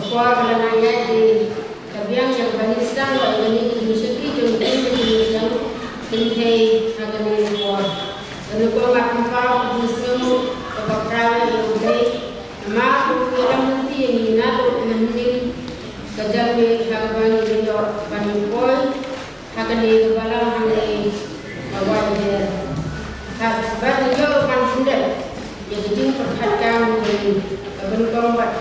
Before Kalanaya di Kabiang yang Banistan wa ini di Syekri jengking di Islam Kinhei agani before. Lalu ko makumpaw di Islam kapag yang day nama ko ilang nanti yang inato nanti kajami hagabani niyo panimpoy hagani kabalang hangay mawajir. Habat niyo pansundet jadi jing perhatian jadi kaban buat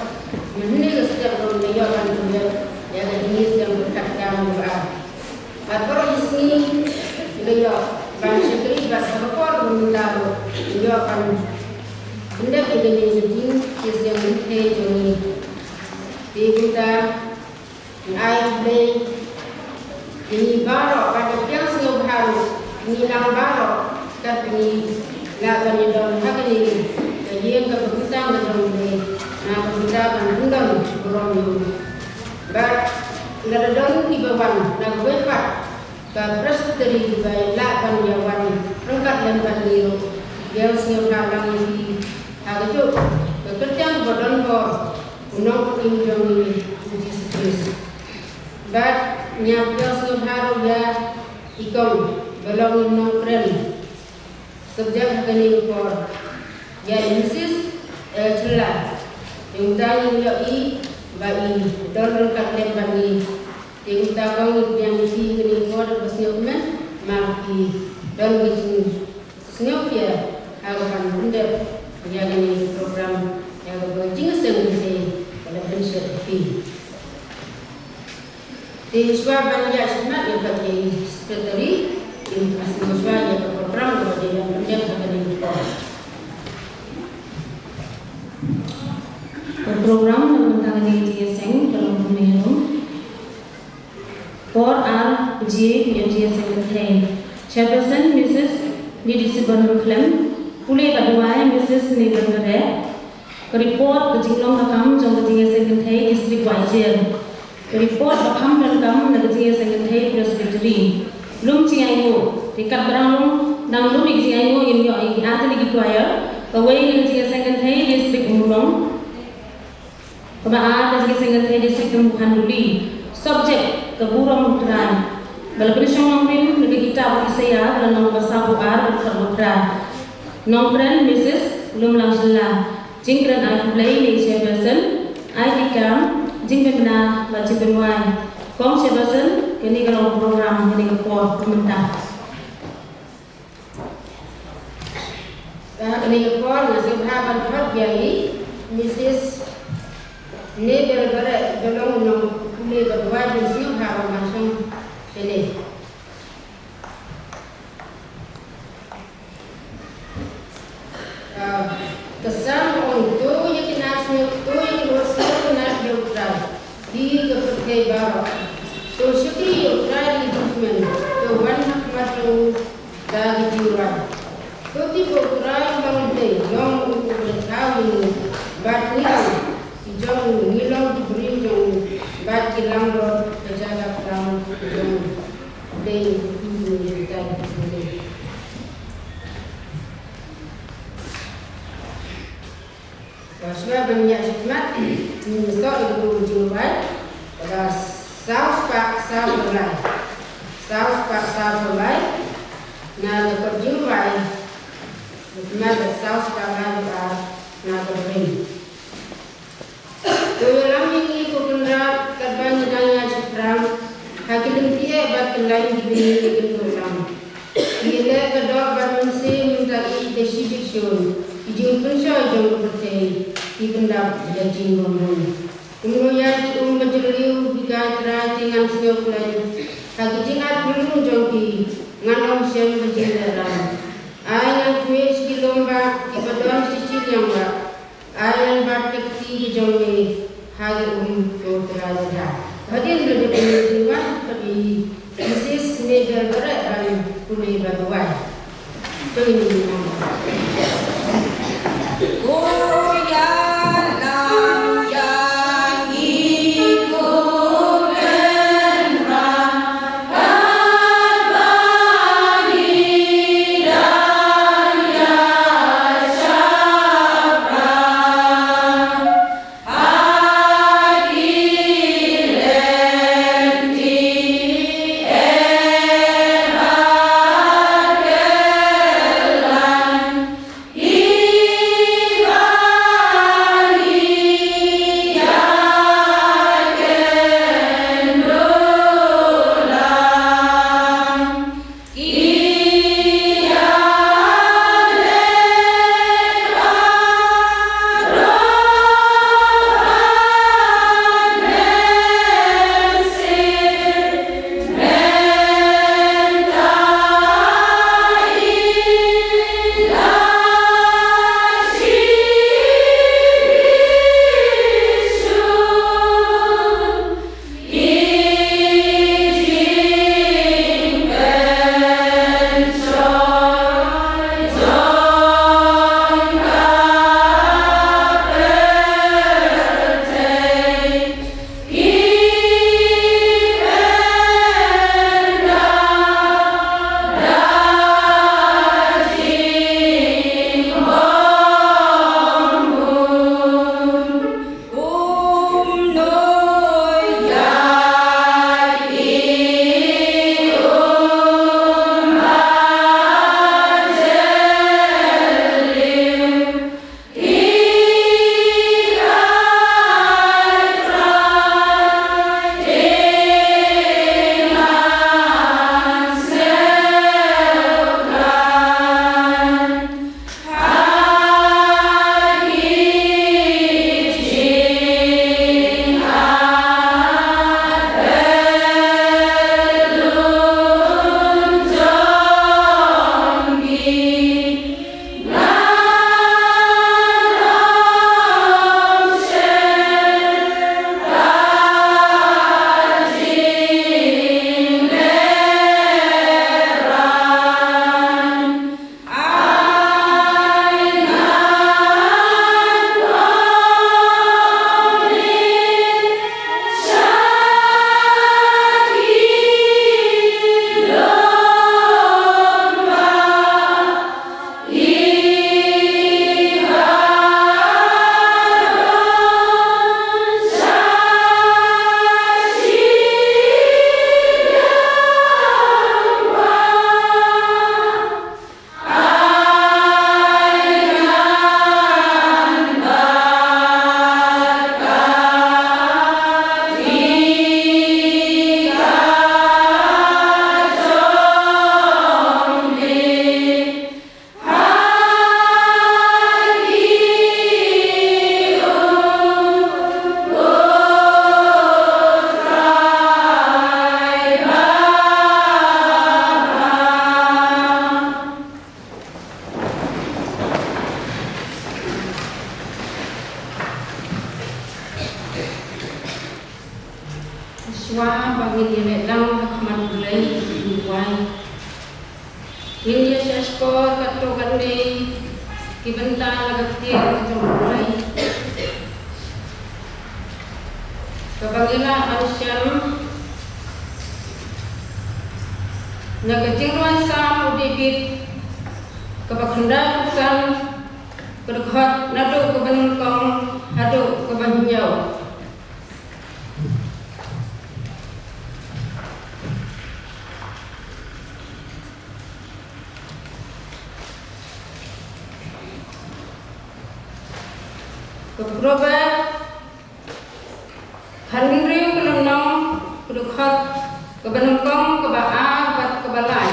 ini setiap orang dia akan melihat yang jenis yang berkaitan dengan apa ini dia bangsa Kri berapa mendalam dia akan hendak ini jadi yang ini kita air play ini baru pada yang sebelum hari ini lang baru kat ini lakukan itu hak ini jadi yang kebutuhan macam ini nah kita akan undang orang itu but ladang di bawah nak berapa ke prestasi di bawah lakukan jawan rengkat lembat liru yang siap dalam ini agak tu bekerja badan ko undang injong ini Jesus but nyampe siap haru ya ikon belum undang keren subjek kini ko ya Mrs. Celah yang tanya yoi bagi dorongkan lembar ni yang tabang yang isi kini kod bersiapkan maki dan begini siapnya akan bunda yang ini program yang berjingga sendiri pada prinsip ini. Di suara banyak sebenarnya bagi sekretari yang masih suara yang program bagi yang bunda akan dibuat. Program tentang GSM dalam pemilu for R.J. GSM Kentay Chairperson Mrs. Nidisi Banul Klem Pulai Kadua Mrs. Nidan Gare Report Kejinglong Hakam Jong GSM Kentay District Wajir Report Hakam dan Kam Nag GSM Kentay Presbytery Lum Ciango Dekat Berang Nang Lum Ciango Im Yo Ai Atli Gituaya Away Nag GSM Kentay District Umurong Pemaat dan Singgah Distrik Tembuhan Duli subjek keburang mutran balapun siyang nongrin naging kita saya dan nong basabu ar berkarbutran nongren Mrs. Lumlang Sila jingkran ay play ni Chairperson ay dikam jingpemna bajipenway kong Chairperson kini kalau program kini kapor pemerintah kini kapor ngasih berhaban hot biayi Mrs. Ini berbeda belum nong kulit berdua jenis haram macam ini. Kesan untuk yang kinasnya itu yang dosa benar diurai di kepercayaan baru. To syukri diurai di judgment. To wan macam dari diurai. To diurai bang day yang bertahu batni. Jom ngilang diberi jom bat kilang rod kejaga perang jom day ini kita ini. Pasal banyak hikmat misal itu jumpai pada saus pak saus belai na terjumpai hikmat saus pak belai na terberi. Dalam ini kukendra terbang daya ceprang hakilim tiye bat lain dibini program. Ile kedok bermensi minta desi biksun. Ijin pensya jong bertei dipendap jajing bombon. Kemudian menjeliu bikai terai dengan siok lain. Hakijingat belum jongki nganom siang berjendera. Ayam kue sekilomba dipedon sicil yang ba. Ayam batik ti jongki hari terada. Hadir lebih penjualan bagi Mrs. Nidal Berat dan Pulai Baguai. Ini Adi Iswa bagi dia lang hakman ulay iway. India siya skor kato kande kibenta nagaktir kato ulay. Kapagila asyam nagajingruan sa udibit kapag handa kusan kadaghat nado kabanungkong hado kabanyaw. Keprobat handriu kelenong kedukhat kebenengkong kebaa bat kebalai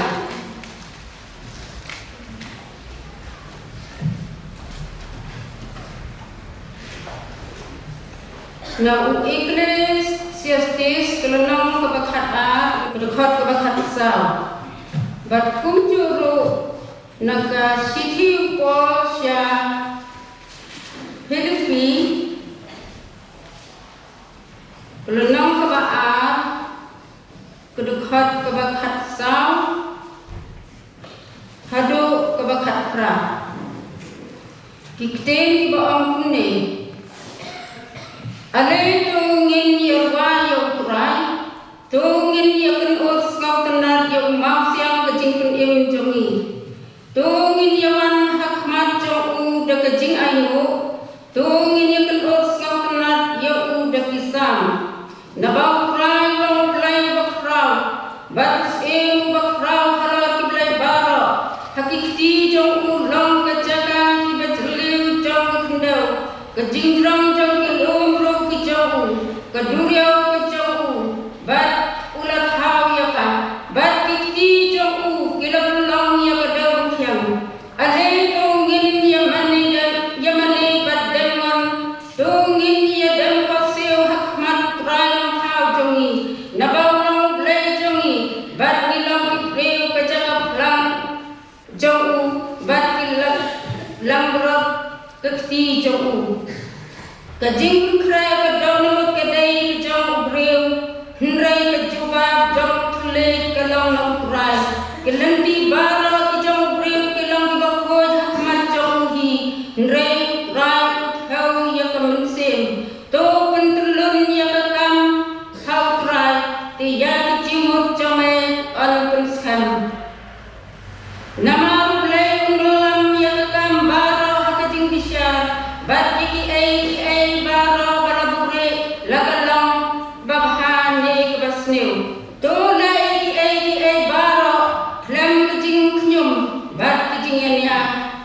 na iklis siastis kelenong kebakhat a kedukhat kebakhat sao bat kumjuru naga sithi po sya Filipi kelenong kebaa kedukhat kebakhat sao hadu kebakhat pra kikten baong kune ale tungin yerwa yauturai tungin yakin os kau tenar yang mau siang kejing pun yang jongi tungin yawan hakmat jong da kejing ayu tungin yakin os kau tenar yang da kisam nabau prai long play bakrau bats bakrau halaki play baro hakikti jong long kejaga kibajliu jong kendau kejingdrang jong kelumro kijau keduriau kejau bat ulat hau yaka bat kikti jong kilap long ya kedau kyang ale tungin yamane bat demon tungin ya dem koseu hakmat prai hau jongi nabau long play jongi bat nilang kipreu kejaga plang jong bat kilap lambrot kekti jong kajing kray ka dono kadai jong breu hndrai ka juwa jong tule ka long prai kelenti bara ki jong breu ki long ba khoj hakmat jong hi hndrai rai hau ya ka mensem to pentulun ya ka kam hau prai ti ya ki jimut jome al penskam nama play kundolam ya ka kam bara hakajing bisya bat ki ai baro balabure lagalong babhane kabasneu to lai ai baro klem kejing knyum bat kejing yanya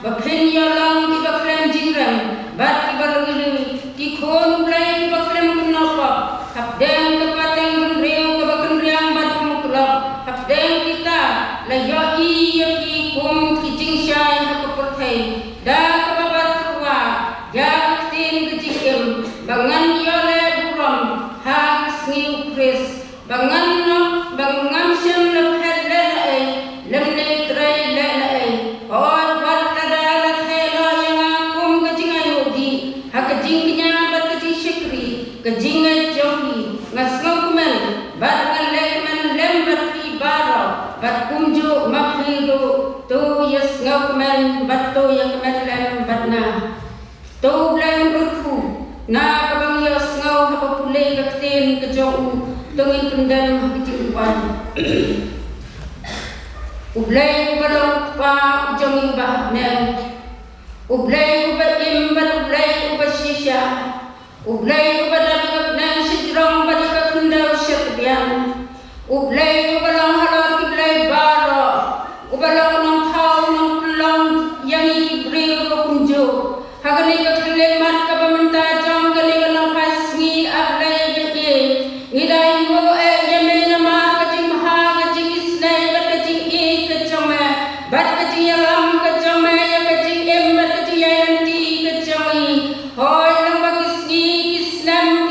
baphen yolong ki baklem jingram bat ki bargilu ki khon play ki baklem kunapa habdeng kapateng bunreu kabaken riang bat muklok habdeng kita la yo i ki kum kijing syai hakoperthai da kababat ruwa ya bangan yole buram ha sniu kris bangan syam le phelle ai lemne trai le ai or wal tada la thela yang kum kajing ayodi ha kajing nya bat kajing shikri kajing johi ngasngau kumen bat ngale men lem bat ki baro bat kumju makhiro to yes ngau kumen bat to yang kumen lem bat na to blem urku na kabang yos ngau hapapulay kaktin kajong tungin kundam hakijing upan ublay ubalong pa ujong ibah nel ublay ubadim bal ublay ubasisya ublay ubadabigap nel sidrong badika kundaw syatbiyan ublay ubalong halor kiblay baro ubalong ng tao ng pulong yang ibriyo kakunjo hagani kaklemat kabamanta jong galing ng pasngi ablay bete ngidai mo yamena ma kajing maha kajing isnay bat kajing kajome bat kajing yalam kajome ya kajing bat kajing yanti kajongi hoy nang bagisngi kisnam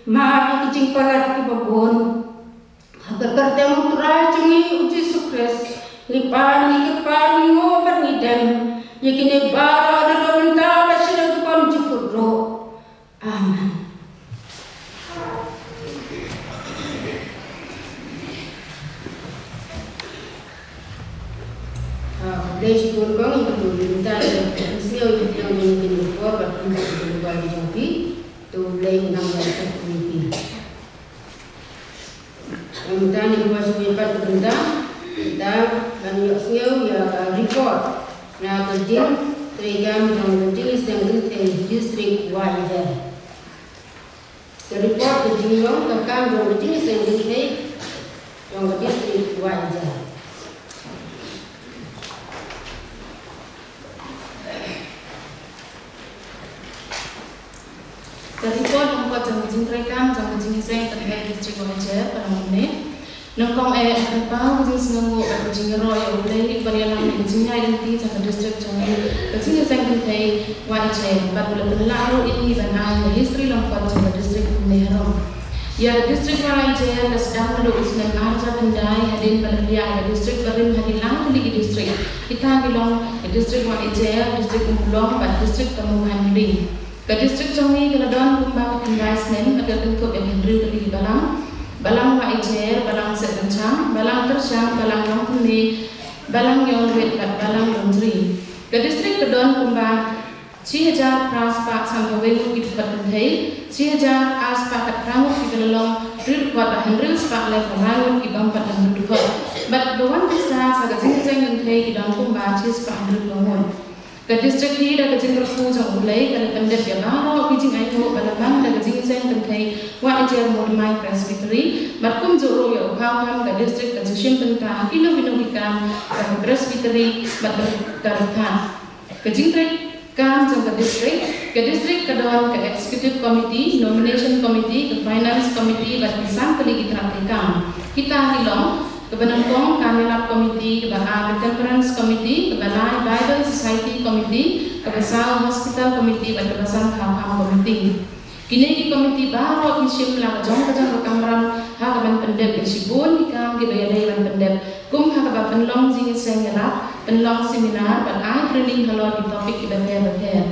ma ki jing palat ki babon Kekertemu turai cungi uji sukres Lipani kepani ngobat ngidam Yakini bara ada dominta Basira tukam jipudro Amin. Desde o órgão implementar o seu diploma de forma do lugar de Jambi, do lei na América do Sul. Kemudian ibu masuk empat perintah dan banyak seu ya report na kerja terigam dalam jenis yang penting distrik Wajah. Report kerja yang terkam dalam jenis yang penting yang distrik Wajah. Dari pun membuat jangan jingkrekan, jangan jingiseng terkait distrik Wajah pada menit. Nongkong apa kejing senenggu atau kejing roy oleh berialam yang kejingnya identiti jangan distrik jangan kejing terkait Wajah. Pada bulan lalu ini banyak history lompat jangan distrik Nehrom. Ya distrik Wajah sedang menurut Islam arja pendai hadir pada pilihan distrik berim hadir lang di distrik. Kita bilang distrik Wajah, distrik Umulong, dan distrik Temuhan Ring. Ke distrik Jongi keladon kumbang kendai Senin ada bentuk yang hendri dari balang Wajah, balang serencang, balang tersyang, balang longkuni, balang yolwet dan balang londri. Ke distrik kedon kumbang 6,000 praspak sampai welu di tempat kendai, 6,000 aspak kat pramuk di dalam ril kuat dan ril spak lek perayu di bampat dan ril kuat. But the one that starts agak sing kendai di dalam kumbang 6,000 ril bangun. Ke distrik ini ada kejing kerfu jang ulai kalau pendek ya baru kejing ayu balapang ada kejing sen kentai Wajah Murmai Presbytery markum juru ya ukam ke distrik kejing pentah ilo hikam ke Presbytery berkaratan kejing kam jang ke distrik kedua ke Executive Committee, Nomination Committee, ke Finance Committee berpisah kali kita hilong ke Benangkong Kamilap Committee, ke Conference Committee, ke Balai Bible Society Committee, ke Besar Hospital Committee, dan ke Besar Ham Committee. Kini di komiti baru kisim lang jong kajang kamram hakaban pendep isibun hikam di bayalay ban pendep kum hakaban penlong jing sengelap penlong seminar ban ai training halo di topik ibadah.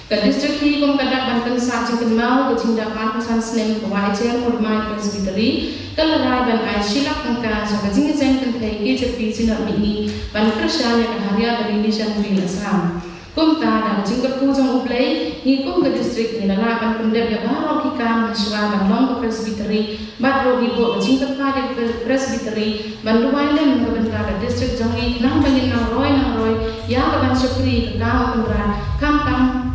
Ke distrik ini kum kadak ban pensa jing mau ke jing dapat pesan Senin ke Wajah Murmai Presbytery kelalai ban ai silak angka so ke jing seng kentai ke jepi sinar ini ban kerja yang haria dari Indonesia Bilasam. Kum ta dan jingkat pujang uplay ni kum ke distrik ni lalakan pendep ya baru hikam mahasiswa ban long ke Presbytery batro ibu jingkat pada Presbytery ban luai lem ke bentar ke distrik Jongi nang bangin nang roy ya ke ban syukri ke kau kendra kam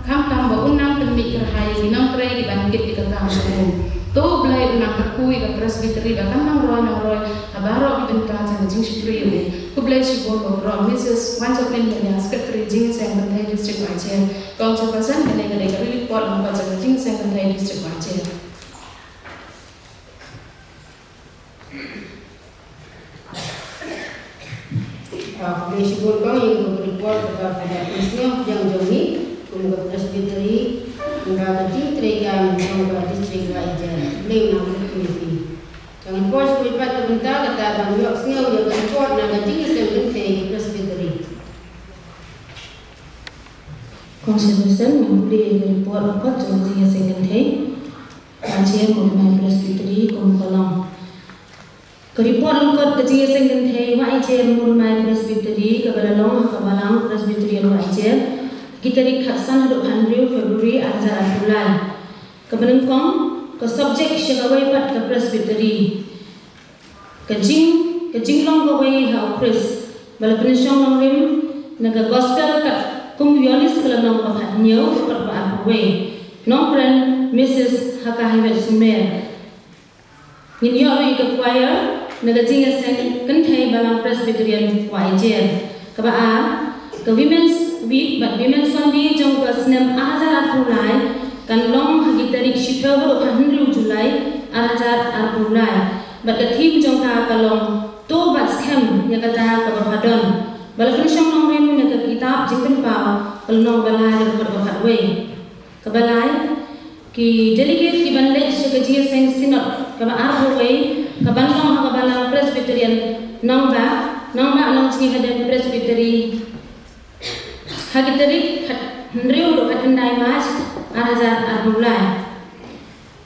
tam ba unang penmik kerhai binang krai di bangkit ke kau syukri to blai unang kerkui ke Presbytery bahkan nang roy abaro di bentar jang jing syukri ini kublai sibol bro Mrs. Wanjapin dan sekretari jing seng bentai distrik Wajah kong cepasan kadai kari report lembaga jing seng bentai distrik Wajah. Kublai sibol kong yang report kepada Presiden yang Jongi kemudian Presbytery lembaga jing terigam lembaga distrik Wajah beliau nama komiti. Jangan pos kuipat terbentang kata bang Yok Singau yang report naga jing seng bentai Presbytery. Konstitusi memberi report apa jangan sehingga segentai Wajah Murmai Presbytery Kumkolong. Report lengkap kejadian segentai Wajah Murmai Presbytery kebalalong kebalang Presbyterian Wajah kita dikhasan 20 Februari azar bulan kebenengkong ke subjek syagawai pat ke Presbytery kejing long gawai hau Chris bala pensyong long rim naga gospel kat kumyonis kelanong bakat nyau perbaan way nongren Mrs. Hakahibet Sumer Ninyo ke choir naga jinga seng kentai balang Presbyterian Wajah kebaa ke women's week but women's Sunday jong ke senem azar Julai kan long hagitari shipawo Henry Julai azar Julai but the theme jong ka kalong to bat scam ya kata ka berhadon balakan syang long rim na kitab jingpen pa kalong balai berbakat way kebalai ki delegate ki bandai syakaji seng sinot ka arho way ka banlong ka alang Presbyterian nongba alang cing hadan Presbytery hagiteri Hendriu do atendai mas arazar arbulai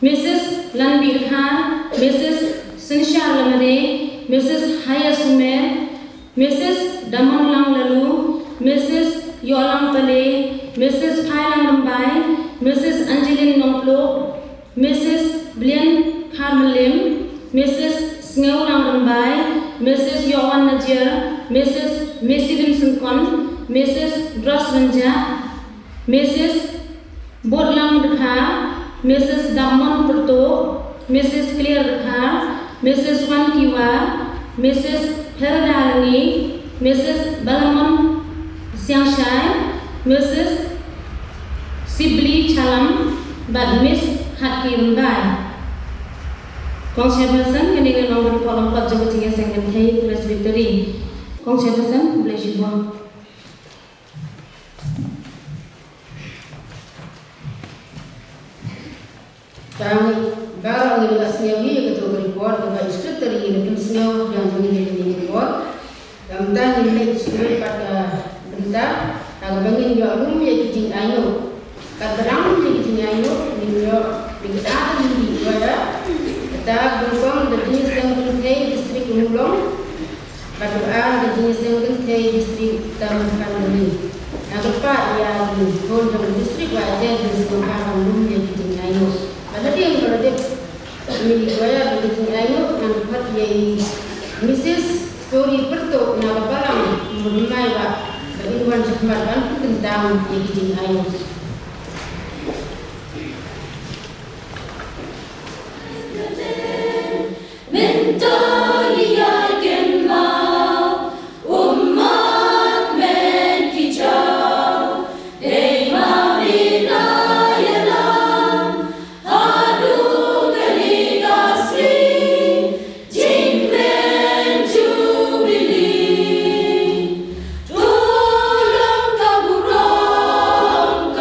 Mrs. Lanbir Khan, Mrs. Sinshar Lamade, Mrs. Haya Sumer, Mrs. Damon Lang Lalu, Mrs. Yolang Pale, Mrs. Phailang Rambai, Mrs. Angeline Nongplo, Mrs. Blian Carmelim, Mrs. Sngew Lang Rambai, Mrs. Yowan Najir, Mrs. Messi Vincent Kon, Mrs. Dross Ranja, Mrs. Bodlang Dekha, Mrs. Damon Purto, Mrs. Clear Dekha, Mrs. Wan Kiwa, Mrs. Heradalani, Mrs. Balamon Siangshai, Mrs. Sibli Chalam, but Miss Hati Rumbai. Chairperson, can you know what column of the second day Presbytery? Chairperson, bless you all. Kami baru ni belasnya ni ketua report kepada sekretari ini pensiun yang menjadi report. Kami tanya ini sebagai pada berita agar bangin juga rumah yang kijing ayu. Kadang yang kijing ayu ni juga berita ini juga. Kita berkumpul di jenis yang penting distrik Mulong, pada di jenis yang penting distrik Taman Kanduri. Agar Pak yang di distrik wajah di sekolah rumah yang kijing ayu. Ada yang berada milik saya begitu ayo nampak yai Mrs. Story Perto nabalang mulai wa beriwan semarban tentang begitu ayo. Tolong kaburong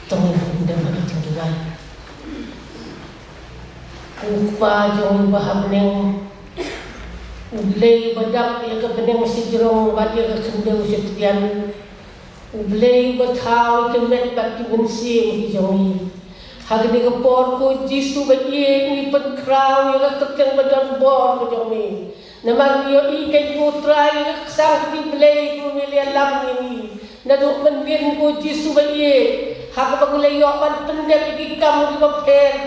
tong inda magiting duway. Upa jong bahamneng ublay badak ya ka beneng sidrong badi ka kendeu setian ublay bathaw ke met bat ki bensi jongi hagni ka por ko jisu ba ye ni penkraw ya ka keteng badan bor ko jongi namang yo I kay putra ya ka sang ti blay ko milia lam ni naduk mendin ko jisu ba ye hak paglayo pan pendek ikam di baper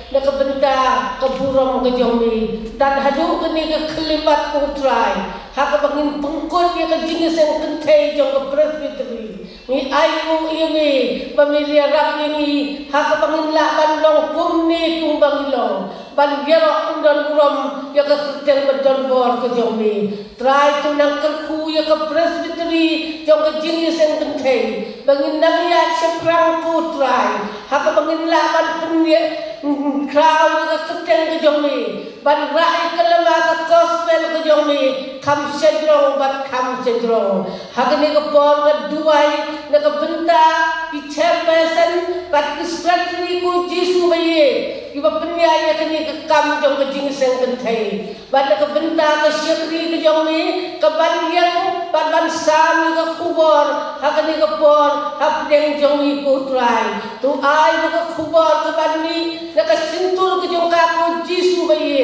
nakabenta kaburam ka jomi dan hadu kini ka kelimat putrai hak pagin pengkon ya ka jinis yang kentai jong ka presbytery ni ayu ini pamilya rak ini hak pagin laban long kumni kumbang ilong ban gerok undan uram ya ka keteng badan bor ka jomi trai tunang kerku ya ka presbytery jong ka jinis yang kentai bangin nangya seprang putrai hak pagin laban punya crowd ka keteng ka jomi ban rai kalama ka gospel ka jomi kam sedrong bat kam sedrong hagni ka por ka duai na ka benta ki chairperson bat ki secretary ko jisu baye ki ba penyaya kini ka kam jong ka jingseng kentai bat ka benta ka secretary ka jomi ka ban yang ban sami ka kubor hagni ka por hapdeng jomi ko try tu ai ka kubor ka ban ni na ka sintul ka jong ka ko jisu baye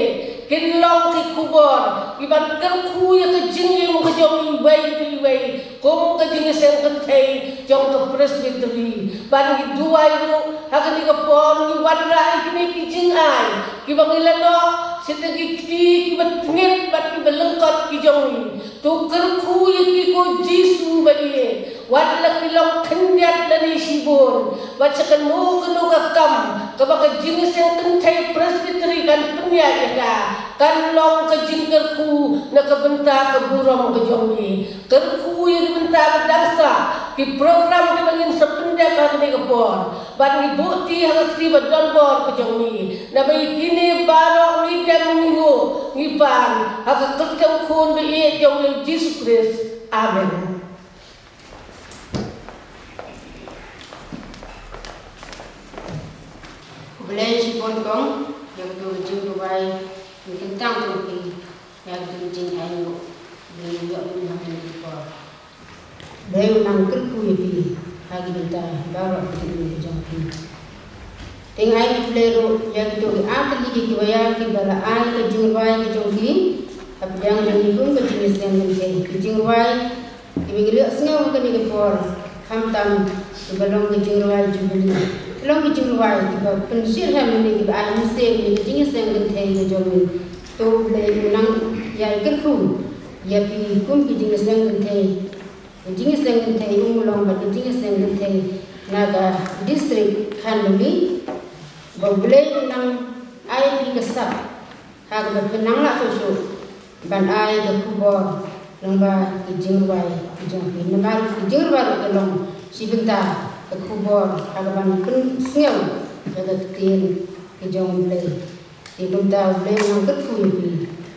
kinlong ki kubor iban kerku ya ke jingi mo ke jong iway piway kung ke jingi sen kentai jong ke presbytery ban ki duay ro hagani ka por ni wadra ikini ki jingay ki bangilano sitagi ki batngit bat ki belengkot ki jong tu kerku ya ki ko jisu baye wadla kilong kendiat dari sibur baca kenu kam kabaka jingi sen kentai presbytery kan penyaya ka kan long ke jingkerku na kabenta ke buram ke jomi kerku yang benta berdangsa ki program ke bangin sependek hagni ke por ban bukti hang sri badan bor ke jomi na bai kini barok ni dem minggu ngipan hak keteng kun be ye jong Jesus Christ amen. Belai si pontong yang tu jing dubai mungkin tang tu pi yang tu jing ayu belai yo ni hamen di por belai nang kerku pi hagi benta baru tu jong pi tengai plero yang tu atli ki waya ki bala ai ke jing dubai ki jong pi abdang jong ikun ke jenis yang menjadi ki jing dubai ki bigli asnga ke ni por ham tam ki balong ke jing dubai jubli long ki jing dubai ki ba pensir ham ni ki ba ai se ni jing sen ke thai ke jong to le nang ya kerku ya pi kum ki jing sen ke thai jing sen ke thai long ba jing sen ke thai naga district khanli ba ble nang ai pi ke sap ha ga penang la so ban ai ga kubor nang ba ki jing dubai ki jong pi na ba ki jing dubai ke long si benta ke kubor ha ga ban kun sngeu ga tin ki jong ble di benta ble nang ke ku pi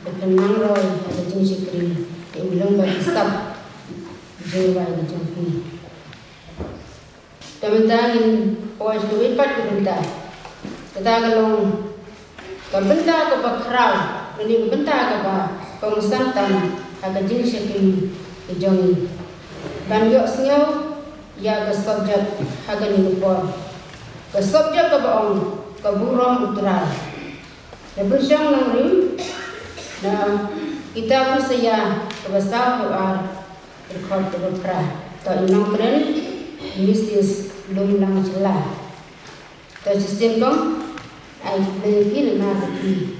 ke penang roi ha ga jing sikri ke ulang ba ki sap jing dubai ki jong pi tamantangin pois tu ipat ke benta kita kalong kabenta ka bakraw ni kabenta ka ba pangsantan aga jing syaki ijong ban yo snyo ya ka subject aga ni por ka subject ka baong ka buram utrai na bersyang nang rim na kita pisaya ka basa ko ar record ka bakra to inong kren Mrs. Lum lang chela to sistem kong ai beli na di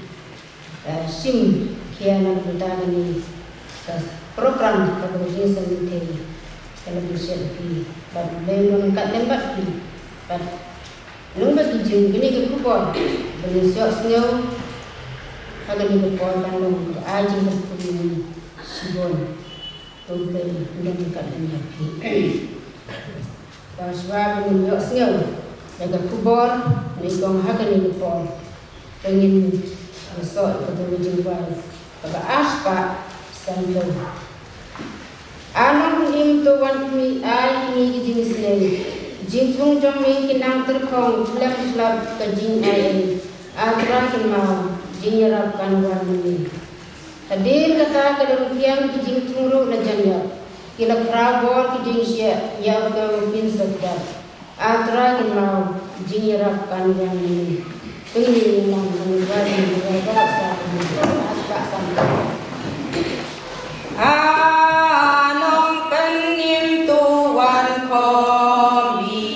sim kia na berada ni program kerja sendiri television pi but belum kat tempat pi but lomba kijing gini ke kupon beli siok siok ada ni kupon bandung aja berkumpul sibon tu beli belum kat tempat pi dan sebab ni siok siok jaga kubur ni kong hak ni kupon pengen besok betul jumpa pada aspa sando anong im to want me ai ni jenis ni Jingtung jommi kinang terkong flap flap ke jing ai atra kinau jingyarap kanwan ni. Hadir kata kederukian ki jingtung ru na janya. Kila krabor ki jing sia ya ke pin sabda. Atra kinau jingyarap kanwan ni. Ini nang menjadi bahasa asbak sampai. Anong penim tuan komi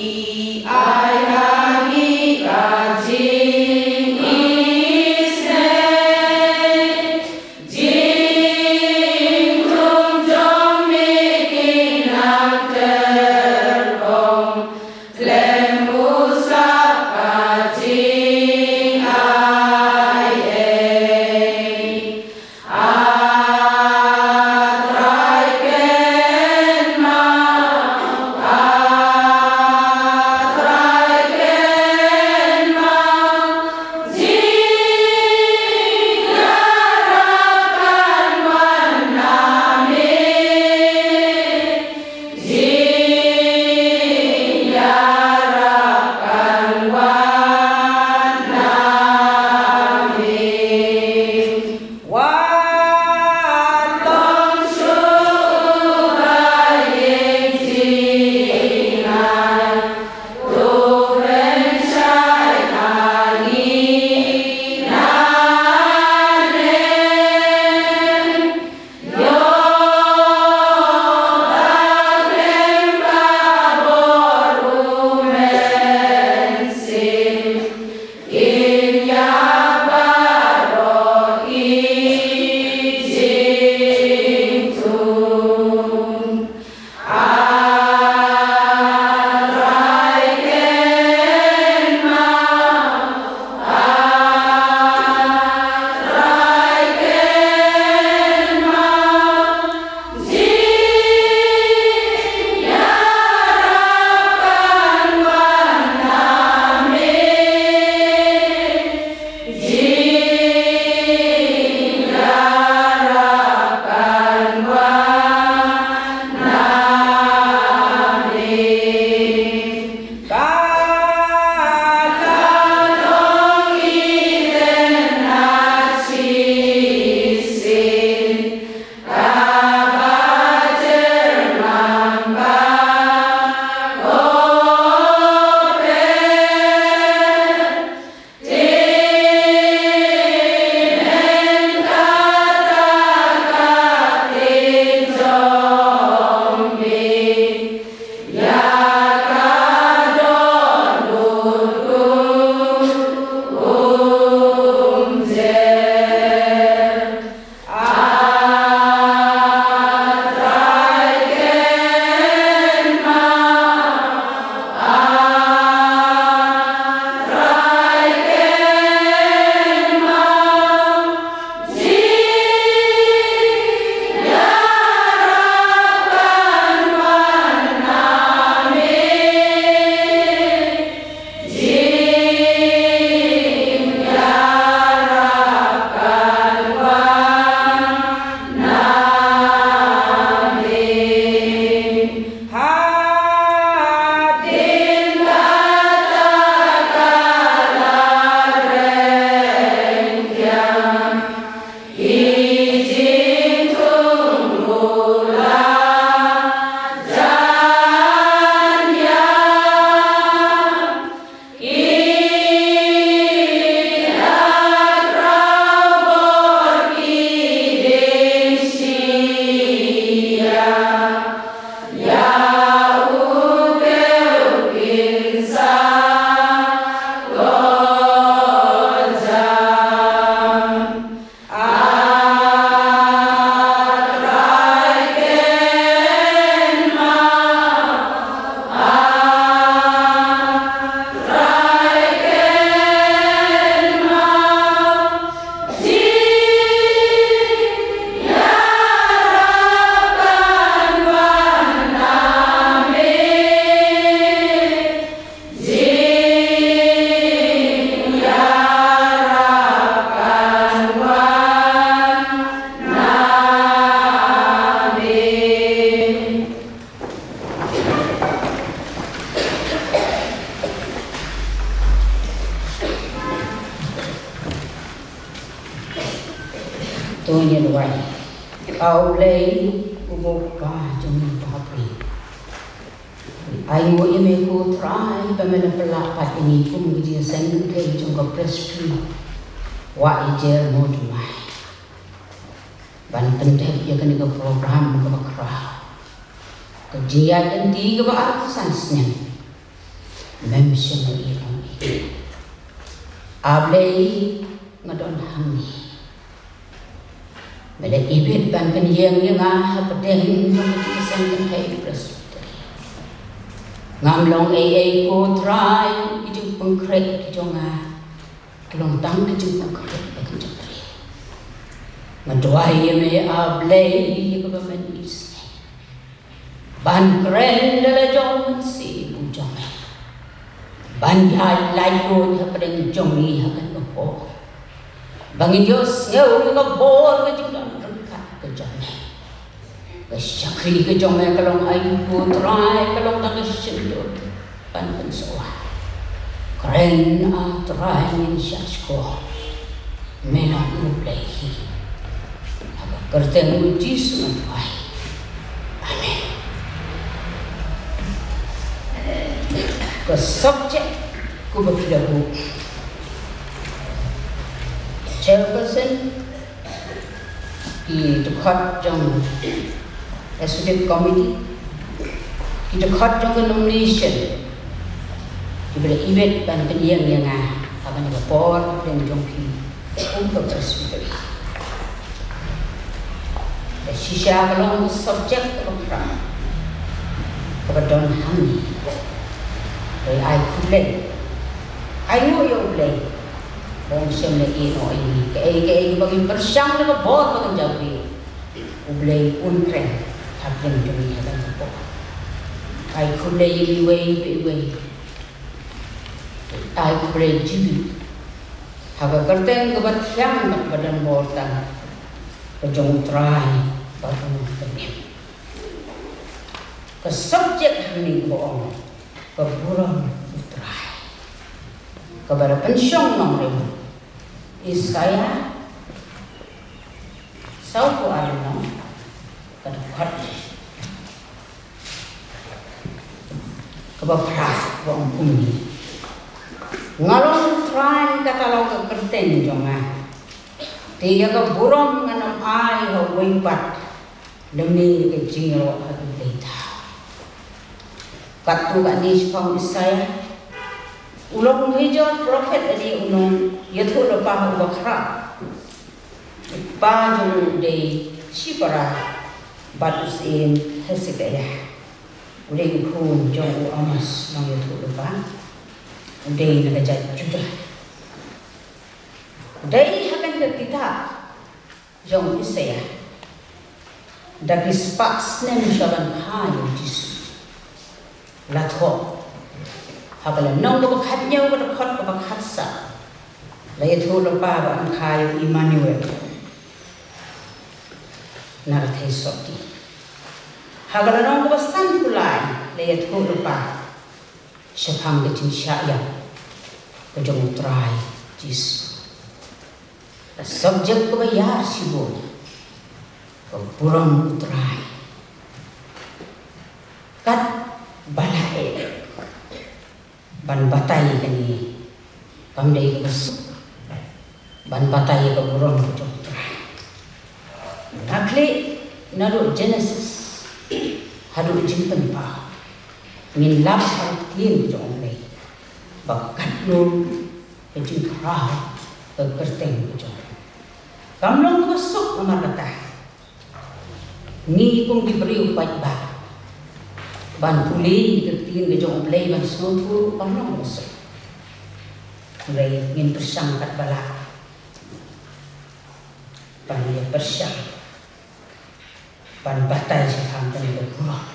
ai hangi kajing isne jing tum jom mikin terkong lem usap kajing ai Ngunyan Wai. Au lei ubok pa jom papri. Ayo ime ko try pamela pelapat ini kum giji sen ke jom ko prespi. Wa ijer mo dumai. Ban pentek ya kan ke program ke bakra. Kejian enti ke ba sansnya. Memsen ni irong. Ablei ngadon hangi. Mada ibit ban penjeng yang ngah pedeng mengisan kentai presbyteri. Ngamlong ko try itu pengkrek jonga kelong tang itu pengkrek akan jepri. Ngaduai me ablei kebaman isne. Ban keren dala jong si bujong. Ban ya layo ha pedeng jong ni akan kepo. Bangin Diyos ngaw nga bor nga julang rangkat ke jome. Kasyakri ke jome kalong ayu putray kalong nakasindot panpansawa. Karen try ngin syasko. Menang ublehi. Kerteng ujis ngatuay. Amen. Ke subject ku berpidahu. Chairperson di dekat jang executive committee di dekat jang nomination di bela event ban penyiang yang akan report dan jongki untuk presbyteri. Sisa kalau subjek program kepada kami dari I know you play. Kung siya na ino ini, kaya baging persyang na kabot bagang jawi, ublay unpren, tapin jumi hagan po. Ay kulay iway, ay kulay jibi. Haga kerten kabat siyang badan bortan, kajong try, bagang kanim. Kasubjek haming boong, kaburang try. Kabara pensyong ng rimo. Saya sauku alno kadukhat kabapras wong pumi ngalong try katalaw ka kerten jonga tiga ka burom nganam ai ho wimpat demi ke jingro adu data katu kanis pang Isaya ulong hijau prophet adi unong yaitu lepas bakra, baju dari sipara batusin hesekaya, udah ikut jauh amas nang yaitu lepas, udah nagajat juga, dari akan kita jauh Isaya, dari spas nem jalan hayu jisu, latho. Hakalan nang bakhatnya bakhat bakhatsa layathu lapa ba ang khayo Emmanuel narthai soti hakalan nang basan kulai layathu lapa syafang de syaya kajong try jis subject ko bayar sibol burang try kat balae ban batai kani pamdai ke besuk ban batai ke burung ke joktra nakli nadu Genesis hadu jimpen pa min lap artin jong lei bakat nun ke jingkra ke kerteng ke jong kamlong ke besuk nomor kata ni kung diberi upat ba ban puli kertiin ke jong play ban snotu kamlong besuk mulai ingin bersangkat balak ban dia bersang ban batai saham dan berkurang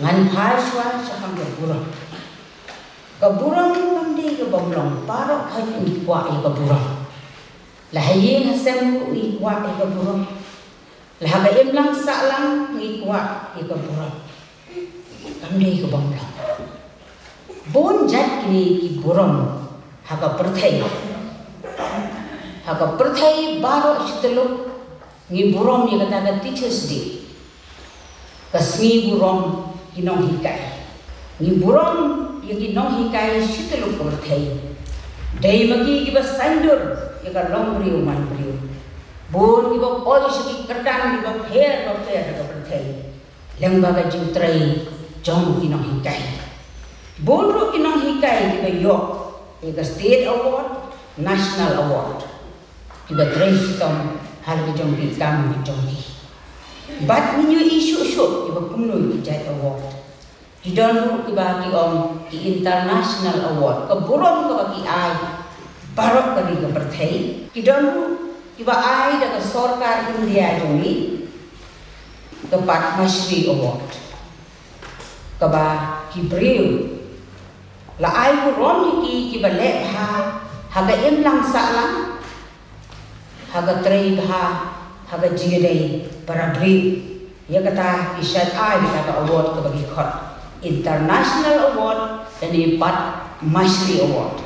ngan paswa saham berkurang keburang pandi ke bomlong parok hai ikwa keburang lahayin hasem ikwa keburang lahaga imlang salang ikwa keburang pandi ke bomlong bon jat ini ki burang haga perthai haga perthai baro siteluk ngi burom ni kata Teachers Day kasngi burom kinong hikai ngi burom yang kinong hikai siteluk perthai dai magi kiba sandur yaga long brio man brio bon kiba poi segi kerdan kiba pher haga perthai lembaga jutrai jong kinong hikai bon ro kinong hikai kiba yok yaga State Award National Award kiba trai sitom hal ki jong ki kam ki jong ki bat minyu isu kiba kumno ki jai award ki don kiba ki om ki international award ka burom ka ki ai barok ka ri ka perthai ki don kiba ai da ka sarkar India jong ni ka Padma Shri award ka ba ki breu la ai burom ki kiba le ha haga imlang salang haga trai bha haga jidai para bri ya kata isat ai kata award ke bagi khot international award dan ni Padma Shri award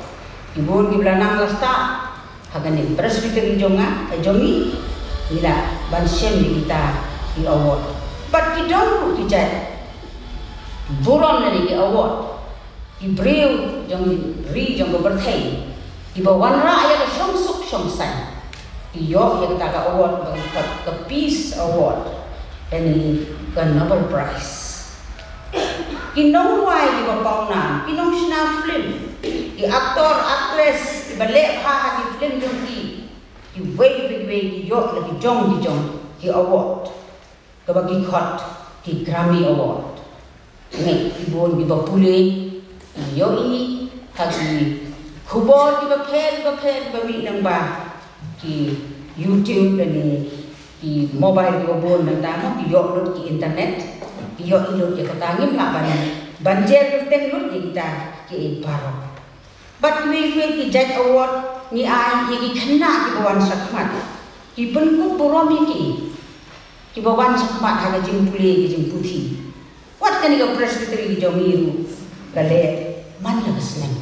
ibun di belanang lasta haga ni presbytery jonga jongi ila bansem kita di award but ki don ki jai buron ni ki award ki breu jong ri jong berthai ki bawan ra ya song suk song san iyo yang kata award bagi ke Peace Award ini ke Nobel Prize kinong wai di bapau nam kinong sna film ki aktor aktris di balik ha di film jong ki wei ki yo lagi jong ki award ke bagi khot ki Grammy Award ni ibon di bapule iyo i hagi khubor di bapel bami nang ba ki YouTube dan ki mobile ki obon nang ki yok lut ki internet ki yok lut ki katangim la banjer ten lut ki kita ki baro but we ki judge award ni ai ki khna ki bawan sakmat ki benku burom ki bawan sakmat haga jing pule ki jing puthi wat kan ki presbytery ki jomiru kale man la kesnen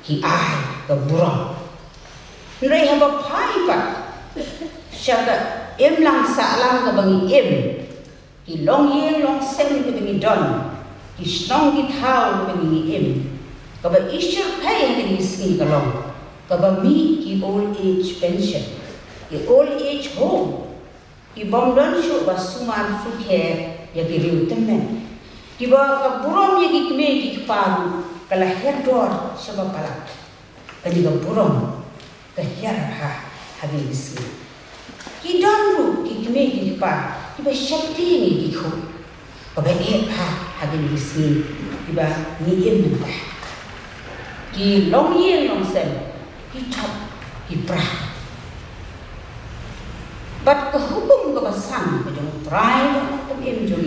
ki ai ke burom Nrai haba pai pat syaka lang salang ka bangi ki long yeng long sem ka bangi don ki snong ki thau ka bangi ka ba isher pai ka ni ski ka long ka ba mi ki old age pension ki old age home ki bom don shu ba suman fu care ya ki riu temen ki ba ka burom ya ki kme ki paru kala her dor saba palak ka burom kehiar hari isi ki donru ki kme ki pa ki ba shakti ni ki khu ka ba hari isi ki ba ni ta ki long yen long sem ki thap ki pra bat ka hukum ka ba sang ka jong prai ka jong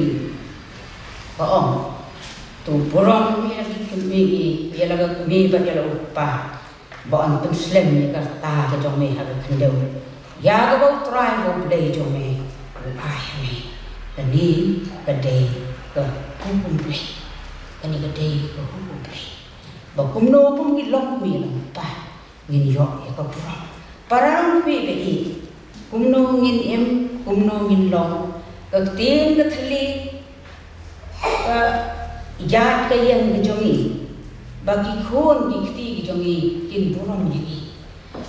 ba om tu borom ni lagi kme ki ya laga kme ba ya pa bọn tâm slim ni ka ta ka jong me ha ka khandeu ya ga bo try bo play jong me ai me ka ni ka day ka hukum play ka ni ka day ka hukum play ba kum no pum ki lok mi lang pa ngin yo ya ka pro parang pe be i kum no ngin em kum no ngin long ka tin ka thli ka ya ka yang ka jong i bagi khon ki khti ki jongi kin burom ni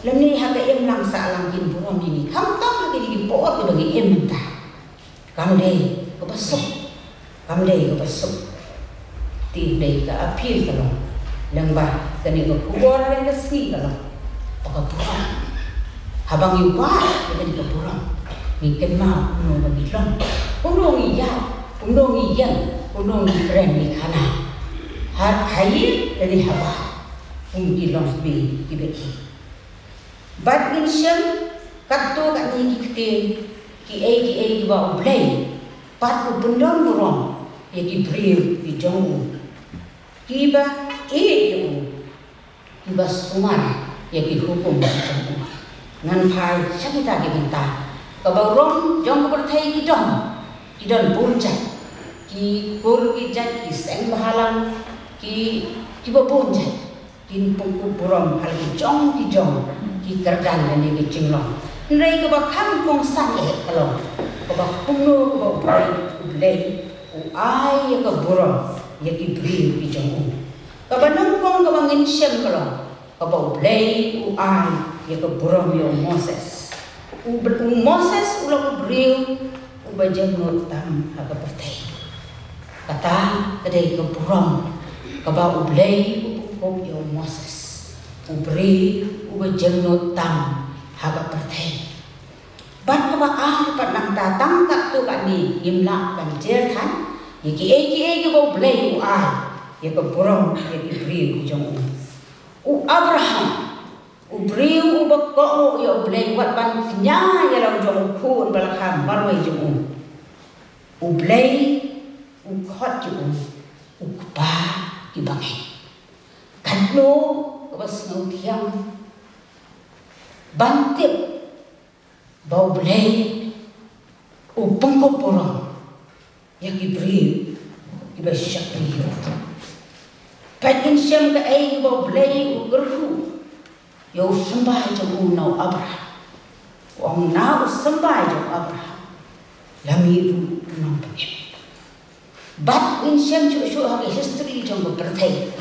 lemni ha ka em lang sa lang kin burom ni kham tam ki ki po ki bagi em ta kam dei ko pasuk kam dei ko pasuk ti dei ka apil ka long lang ba ka ni ko kubor len ka ski ka long pa ka burom habang yu ba ka ni ka burom ni ken ma no bagi long no ngi ya no ngi yan no ngi ren ni khana har hayir dari haba ki long bi ki be bat in sham katto ka ni ki ki ba play pat ku bundon burom ye ki bril ki jong ki ba ki ba sumar ye ki hukum ba ngan phai sakita ki benta ka ba rom jong ko thai ki don bun jai ki kur ki jai ki seng bahalang ki ba bun jai kin pung ku burom hal ki jong ki kerdan ni ki cinglong nrei ka ba kham kong san e kalong ka ba kumno ka ba blei u ai ya ka buram ya ki bri ki jong ka ba nang kong ka ba ngin shem kalong ka ba blei u ai ya ka buram yo Moses u Moses u la bri u ba jeng no tam ha ka pertai kata kadai ka buram ka ba u blei u yo Moses u bri u ba jeng no tam haga pertai ban ka ba pat nang datang ka tu ka ni imla ban jer than yeki ba blei u ai ye ka borong ye ki bri ku jong u Abraham u bri u ba ko u yo blei wat ban nya ya la jong khu ba la kham marwai jong u blei u khot jong u ba ki bangai kan lo ka ba snow tiang bantip bau blei u pengkop borong ya ki bri ki ba syakri yo patin syam ka ai bau blei u gerhu yo sembah jong u nau Abraham wong na u sembah jong Abraham lami u nong pake bat in syam chu ha history jong ba perthai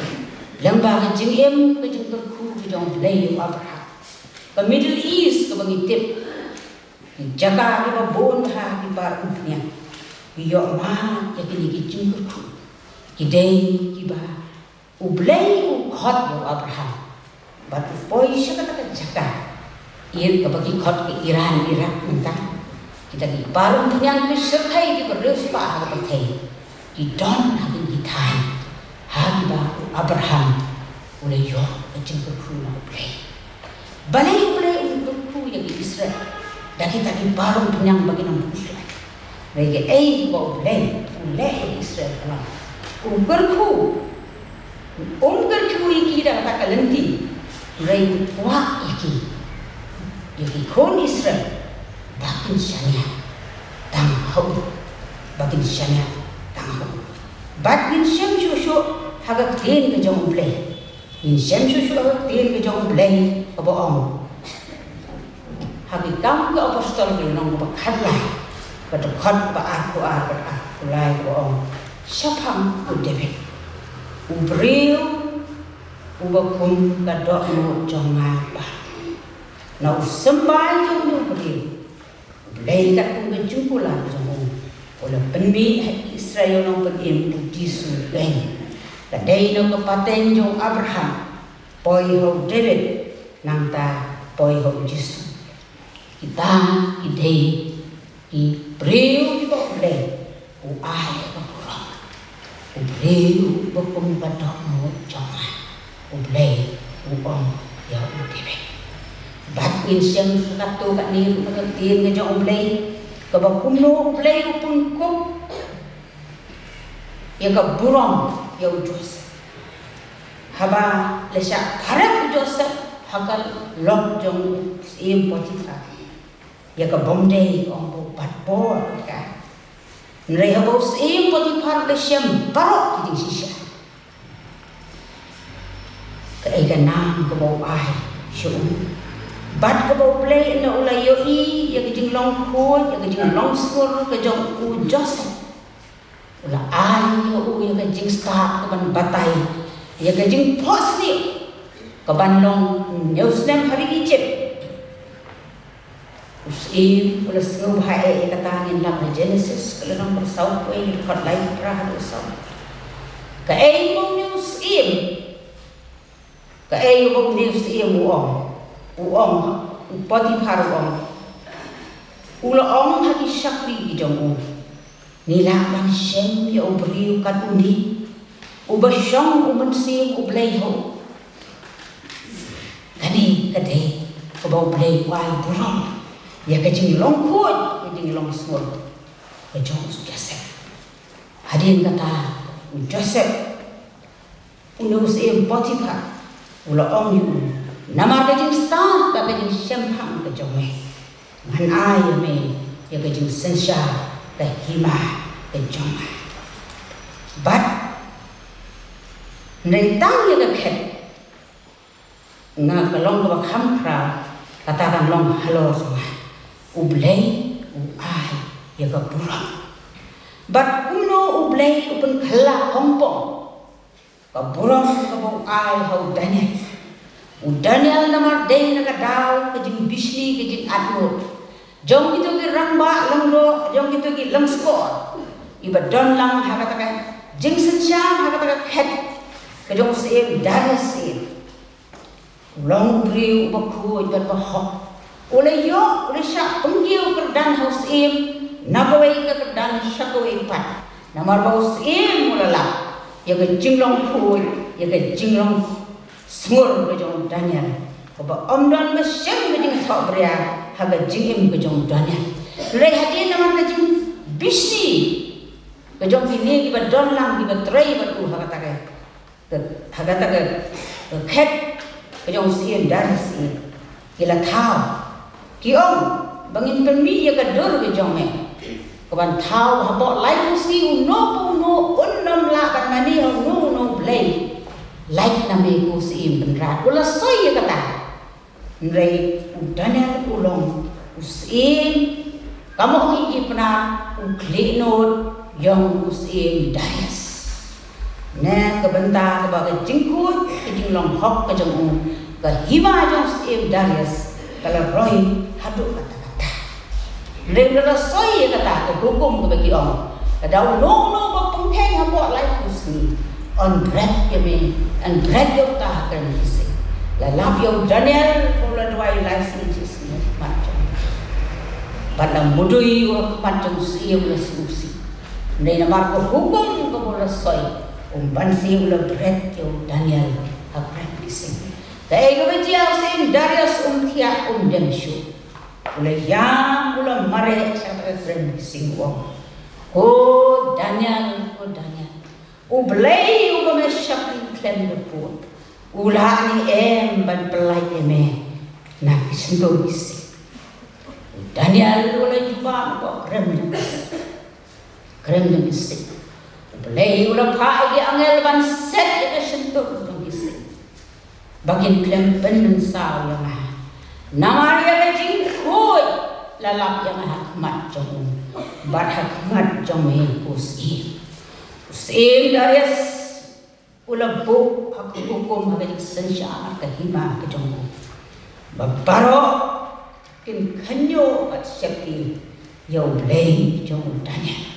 lamba ka jing em ka jong gerhu jong blei u Abraham ke Middle East ke bangitip jaga ke babon ha ki bar dunia yo ma ya kini ki jung ku ki dei ki ba u blei u khot yo Abraham bat poi shaka ta jaga ir ke bagi khot ke Iran Iraq mentang kita ki bar dunia ke sertai ki berus pa ha ka thai ki don ha ki thai ha ki ba Abraham ule yo ke jung ku na blei balai untuk ku yang Israel dah kita di barung penyang bagi nang Israel bagi bau boleh Israel kalau umber ku iki dah tak kalenti rei wah iki kon Israel bakin syanya tang hau bakin syanya tang hau bakin syam shushu hagak tin ke jong boleh in syam shushu hagak tin ke jong boleh apa om hagi kam ke apostol ke nong ba khalai ba de khot ba aku lai ko om syapam u debet u bril u ba kum ka do no jong ma ba no sembai jong no bril blei ka kum ke jupula jong ola penbi Israel nong pen im u disu ben ka dei no ka paten jong Abraham poi ho David nang ta poi ho Yesus kita idei i breu ki ba blei u ai ka kurang u breu ba kum ba do no chong u blei u om ya u debe bat in siang ka tu ka ni ka tien ka jong blei ka ba kum no blei u pun kum ya ka burong ya u Joseph haba lesha karep Joseph hakal lok jong im Potifar ya ka bomdei om bo pat bo ka nrei habo im Potifar le syam barok di sisya ka ai ka nam ka bo ai syum bat ka bo play na ula yo I ya ka jing long ko ya ka jing long skur ka jong u Joseph ula ai yo u ya ka jing start ka ban batai ya ka jing pos ni ka ban long Jerusalem hari Egypt usim ula sengau hai kata ngin lam Genesis kalau nang bersau ko ai khot lai pra do sau ka ai mong news im ka ai mong news im u om Potifar ula om hati syakri di jong nila man shem ya ubriu kat undi u basyong u mensim u blei ho kani kadai ko bau blei wai burong ya ka jing long khot ka jing long smol ka jong Joseph hadin kata Joseph unus im Potifar ula om yu nama ka jing start ka jing sempang ka jong ngan ai me ya ka jing sensha ka hima ka jong but nei tang ya ka khet nga ka long ka kham khra katakan long halo semua ublei uai ya ke burung bat uno ublei upun kelak hongpong ke burung ke bau ai hau Daniel namar day nakadaw kajing bisni kajing atmod jong itu ki rangba langlo jong itu ki langskor iba don lang hakataka jing sensyam hakataka khet kajong seem daras seem long bri ubakhu iban bahok ule yo ule syak penggiu kerdan haus seem nagawai ke kerdan syakawai pat namar bau seem ulala ya ke jinglong phui ya ke jinglong semur kejong Daniel, kaba omdan mesyam kejing thok beria, haga jingim kejong Daniel. Lei hati nama kejing bisni, kejong ini kiba don lang kiba tray batu haga take, ket kejong sien dan sien, kila thau, kiong bangin permi ya kadur kejong me, kaban thau habok lai kusi uno unnam la kan mani uno play. Like nami ku seim benrat ula soy kata nrei udana ulong usim kamu hiji pernah uklinod yang usim dayas ne kebentar kebaga jingkut kejinglong hok kejong ke hima jong usim dayas kalau roy haduk kata-kata nrei ula soy kata ke hukum ke bagi ong kadau no bapengkeng habok like usni on bread kami and bread yo ta kan isi la love yo Daniel pola dwai license isi macam pada mudui yo macam si yo la susi nei namar ko hukum ko pola soy ban si yo la bread yo Daniel ha bread isi dai ko bejia sim Darius thia dem shu ule yang ula mare sa bread isi wong oh Daniel ublei ubamesyak klem leput ulani ban pelai eme nak sentuh isi Daniel ulai juba ko krem isi ublei ula pai angel ban set ke sentuh isi bagin klem pen saw yang namaria kajing khoi lalap yang hakmat jong bat hakmat jong usi Seim Darius ulabu aku hukum haga sensyar ke hima ke jongku babaro kin kanyo at syakti yau blei jong Daniel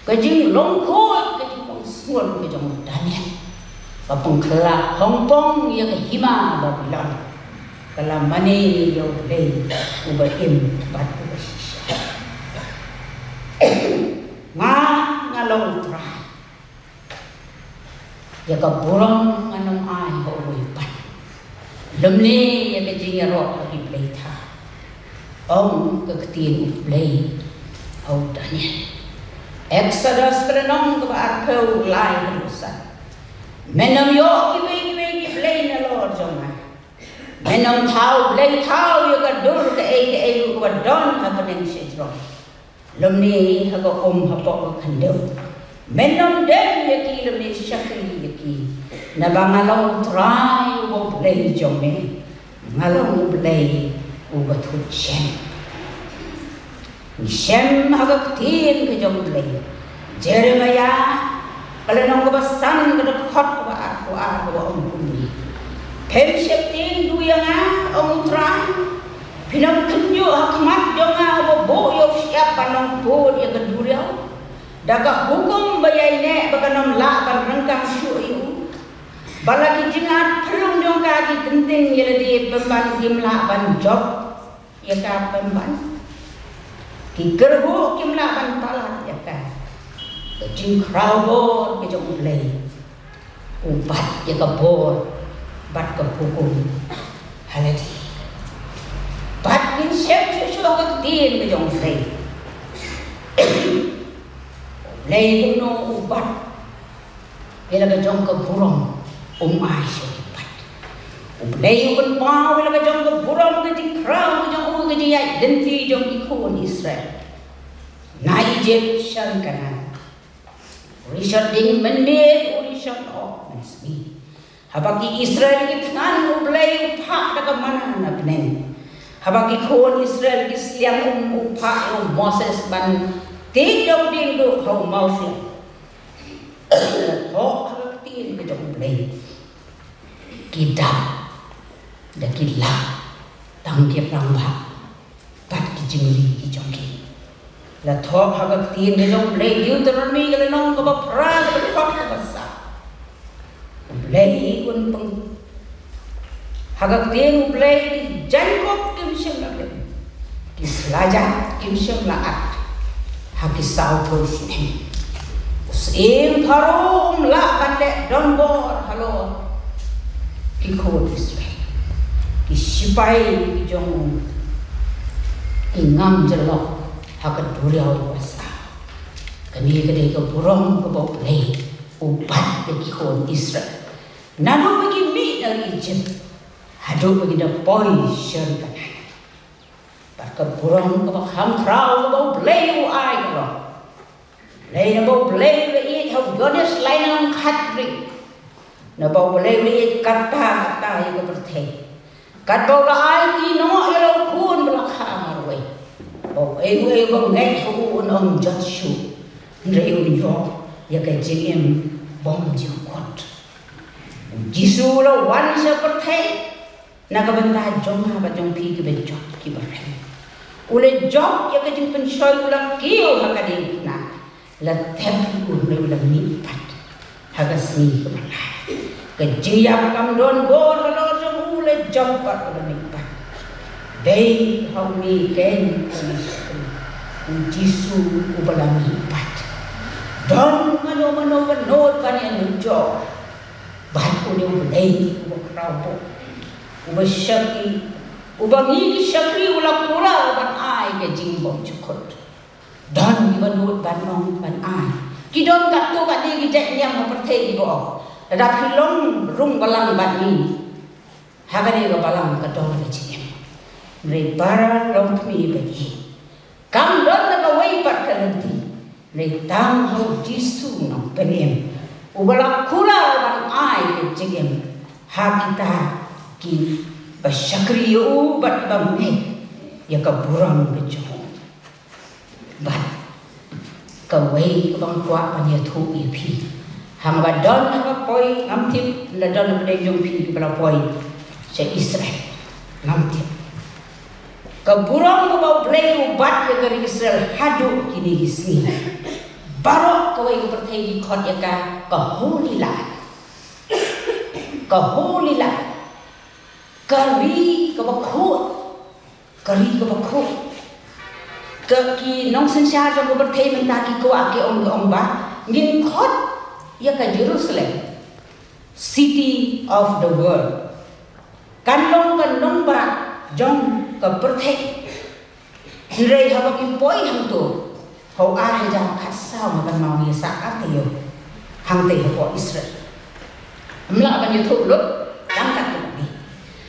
kajing longko kajing pong smul ke jong Daniel papong kelak hongpong ya ke hima Babylon kala mani yau blei ubaim bat ubasisya ngalong trai ya ka burong anong ay ho uipan lumni ya ka jing ro di play tha ong ka ktin play au Daniel Exodus prenong ka arpeu lai rusa menam yo ki play na Lord joma menam thau play thau ya ka dur ka e ko don ha paneng sejro lumni ha ka ha po ka khandeu menam dem yaki lumni syakri yaki nabangalong try wo play jome ngalong play ubathut shem agaktin ke jom play Jeremiah kalenong kebasan ke khot wa om kumi kem syaktin duyanga om try pinam kenyo hakmat jonga bo yo siapa nong pod ya keduriau daga hukum bayaine baganom la ban rangkang suyu balaki jingat perlung dong kaki genting yele di pemban kimla ban job ya ka pemban ki gerbu kimla ban pala ya ka jing crowd ke jong play ubat ya ka bor bat ka hukum halati bat min syep su ka tin ke jong play lei no ubat ela ka jong ka burong ai so ubat lei un pa ela ka jong ka burong ka di crown ka jong ka di identity jong ikon Israel na Egyptian kana Richard ding menmade Richard of me habaki Israel ki tnan ublei upha ka mana na pnen habagi kon Israel kisliang upa Moses ban tidong ding do ho Moses ho tin bidong play kita da kila tang ke pramba pat ki jingli ki jongki la tho habak tin bidong play Deuteronomy ke nong ko ba pra ko ka basa play kun pang hagak tin play Jacob kim shem la kislaja kim shem la at haki sao thol sin us em pharom la bande don bor halo ki khod Israel ki sipai ki jong ki ngam jalo hakat duriau wasa kani kade ko burong ko bau play upat ki khod Israel nanu bagi mi dari Egypt hadu bagi da poi shen kan ka burong ka ham krau ka bau play u ai ka lei na bau play le i how goddess line on khatri na bau play le i kata ya ka berthe kat bau la ai ti no ya lo kun bla kha marwe bau e bau ngai hu un om joshua rei u yo ya ka jingem bom ji kot jisu lo wan sa berthe na ka banta jong ha ba jong pi ki be jok ki bare ule job ya ka jing pensoi ula kio haka ding na la tempi ule ula mipat haka sini ke mana ke jiyap kam don bor lo jong ule job pat ula mipat dei how mi ken jisu ubala mipat don mano benot kan yang job ban ule ule uba kraupo uba syaki ubangi ki syakri ula pura ban ai ke jingbong cukut dan dibanut ban nong ban ai ki don kat tu kat di jek nyam perthe di bo da philong rung balang ban ni hagane ga balang ka don ke jem re para long mi bagi kam don na ka wei pat ka nanti re tang ho jisu no penem ubala kula ban ai ke jem ha kita ki basyakri yu bat bamne ya ka burang bejo bat ka wei ka bang kwa pa ya thu i phi hang ba don ka poi ngam tip la don be jong phi bala poi se Israel ngam tip ka burang ka ba play bat ya ka Israel hadu kini gisni baro ka wei ka perthei di khot ya ka holy land kari ka bakhut ka ki nong sansa jo ko berthei men ta ki ko ake ong ba ngin khot ya ka Jerusalem city of the world kan nong ba jong ka berthei rei ha ba ki poi hang tu ho a je jang khat sao ma ban mau ni sa ka te yo hang te ho Israel amla ban yu thu lut dang kat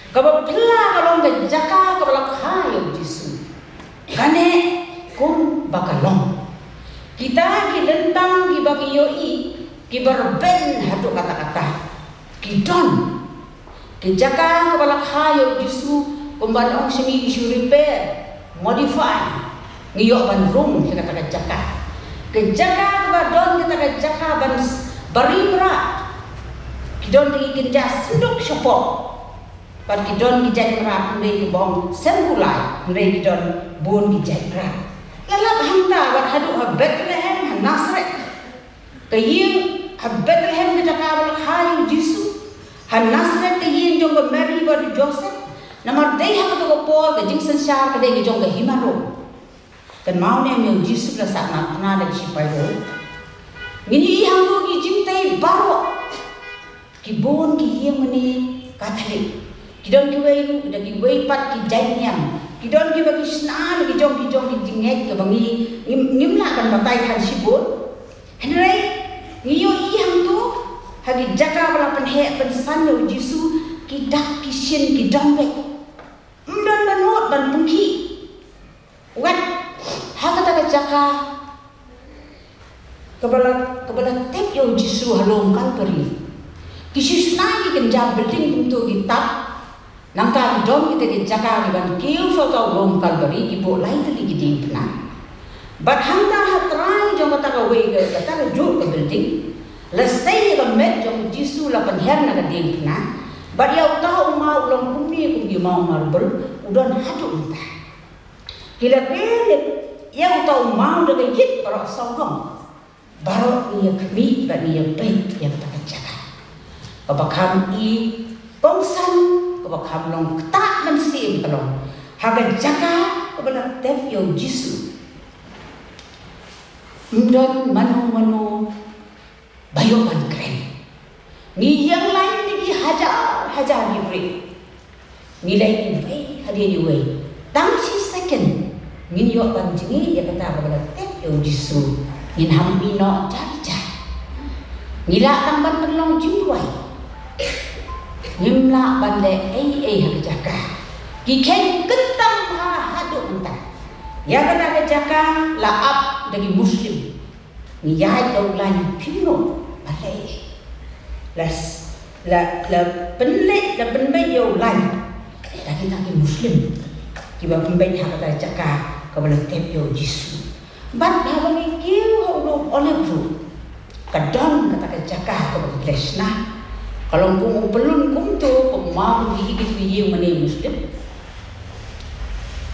Kaba pila kalong ke jaka kaba kayo Jisu. Kane kum bakalong. Kita ki lentang ki bagi yoi ki berben hatu kata-kata. Ki don. Ki jaka kaba kayo Jisu kumbanong semi isu repair modify ngiyok ban room kita kata jaka. Ki jaka kaba don kita kata jaka ban barimra. Ki don ki jas sendok shopok. Pat ki don ki jai merat ndai ki bong sembulai ndai ki don bon ki jai merat lala hanta wat hadu ha Bethlehem ha Nazareth ka yin ha Bethlehem ki jaka bal khayu Jisu ha Nazareth ki yin jong ka Mary wa Joseph namar dei ha to ko por ka jing sansar ka dei ki jong ka himaro kan mau ne me Jisu la sa na da chi pai ho ngini hang do ki jing tai baro ki bon ki yin ni Catholic kidon ki wei lu da ki wei pat ki janyam kidon ki bagi snan ki jong ki jinget ke bangi ngimla kan batai kan sibut henrei ngiyo iang tu hagi jaka bala pen he pen san yo Jisu ki dak ki shin ki dong be mdan banot ban pungki wat hakata ka jaka kabala tek yo Jisu halong kan peri ki sisna ki kan jab building tu ki tap nang ta dom kita ke jaka ban kiu so tau rom kalbari ibu lai tali giding pna but hanta hatrai jong ta ka we ga ta ka jo ka building la sai ga met jong jisu la pan her na ga ding pna but ya ta ma ulong kumni mau marbel udon hatu unta kila pele ya ta mau da git para sawgam baro ni kmi ba ni pet ya ta ka jaka babakam i bongsan kabakam long tak nam sim kalong haga jaka kabala tef yo jisu ndon mano bayo ban kren ni yang lain ni hajar ni bre ni lain ni hadi ni we tang si second ni yo ban jingi ya kata kabala tef yo jisu in hambi no jaja ni la tamban perlong jumwai Nimla bande ai hak jaka ki ken kentam ha hadu unta ya kata jaka la up dari muslim ni ya do lan pino balai las la penle yo lan dari taki muslim ki ba penbe hak kata jaka ka bala tep yo jisu bat ha bani kiu ho oleh bro kadang kata jaka ka bala lesna kalau kung pelun kung tu pemau dihigit biye mane muslim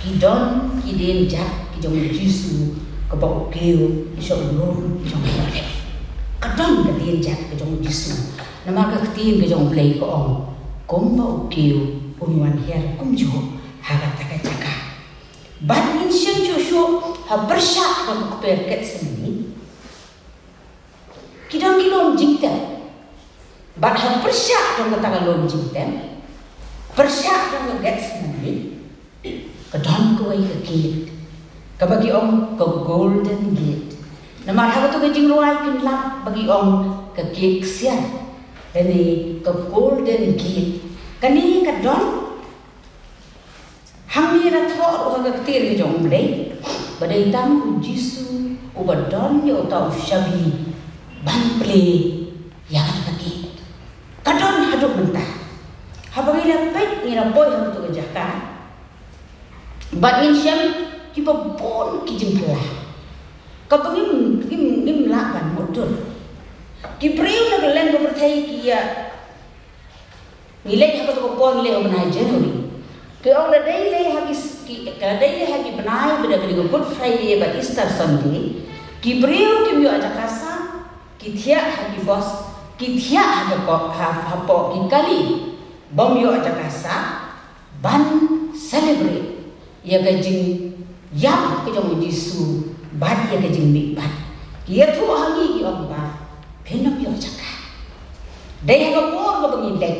kidon kiden jak kijong jisu kabau keu iso ulun jong ole kadon kadien jak kijong jisu nama ka tin kijong play ko ong kom bau keu unwan her kum jo haga taka jaka ban in shen chu ha bersyak ka perket seni kidon jingta But ha persyak dong kata lom jingten, persyak dong get semani, kedon kau ke gate, kabagi om ke golden gate. Nama ha tu ke jing ruai pinlap bagi om ke gate sian, ini ke golden gate. Kani kedon, hang ni rathor ke ketir ke jong mulai, badai tamu Jisu, ubadon yo tau shabi, ban play, yang kaki. Kadon haduk mentah. Habang ila pet ngira boy ham tu jaka. But in sham kipa bon kijim pala. Kapang im lakan motor. Ki priu na gelen ko perthai kia. Nilai hakat ko pon le obnai January. Ke ong la dai le hagis ki ka dai le hagi banai beda beda Good Friday ba Easter Sunday. Ki priu kim yo ajakasa ki thia hagi boss Kitia ada hapo kikali bom yo aja kasa ban celebrate ya gajing yap ke jong Jisu ban ya gajing mi ban kia tu hangi ki om ba penam yo aja ka dai ha ko ko bangi dai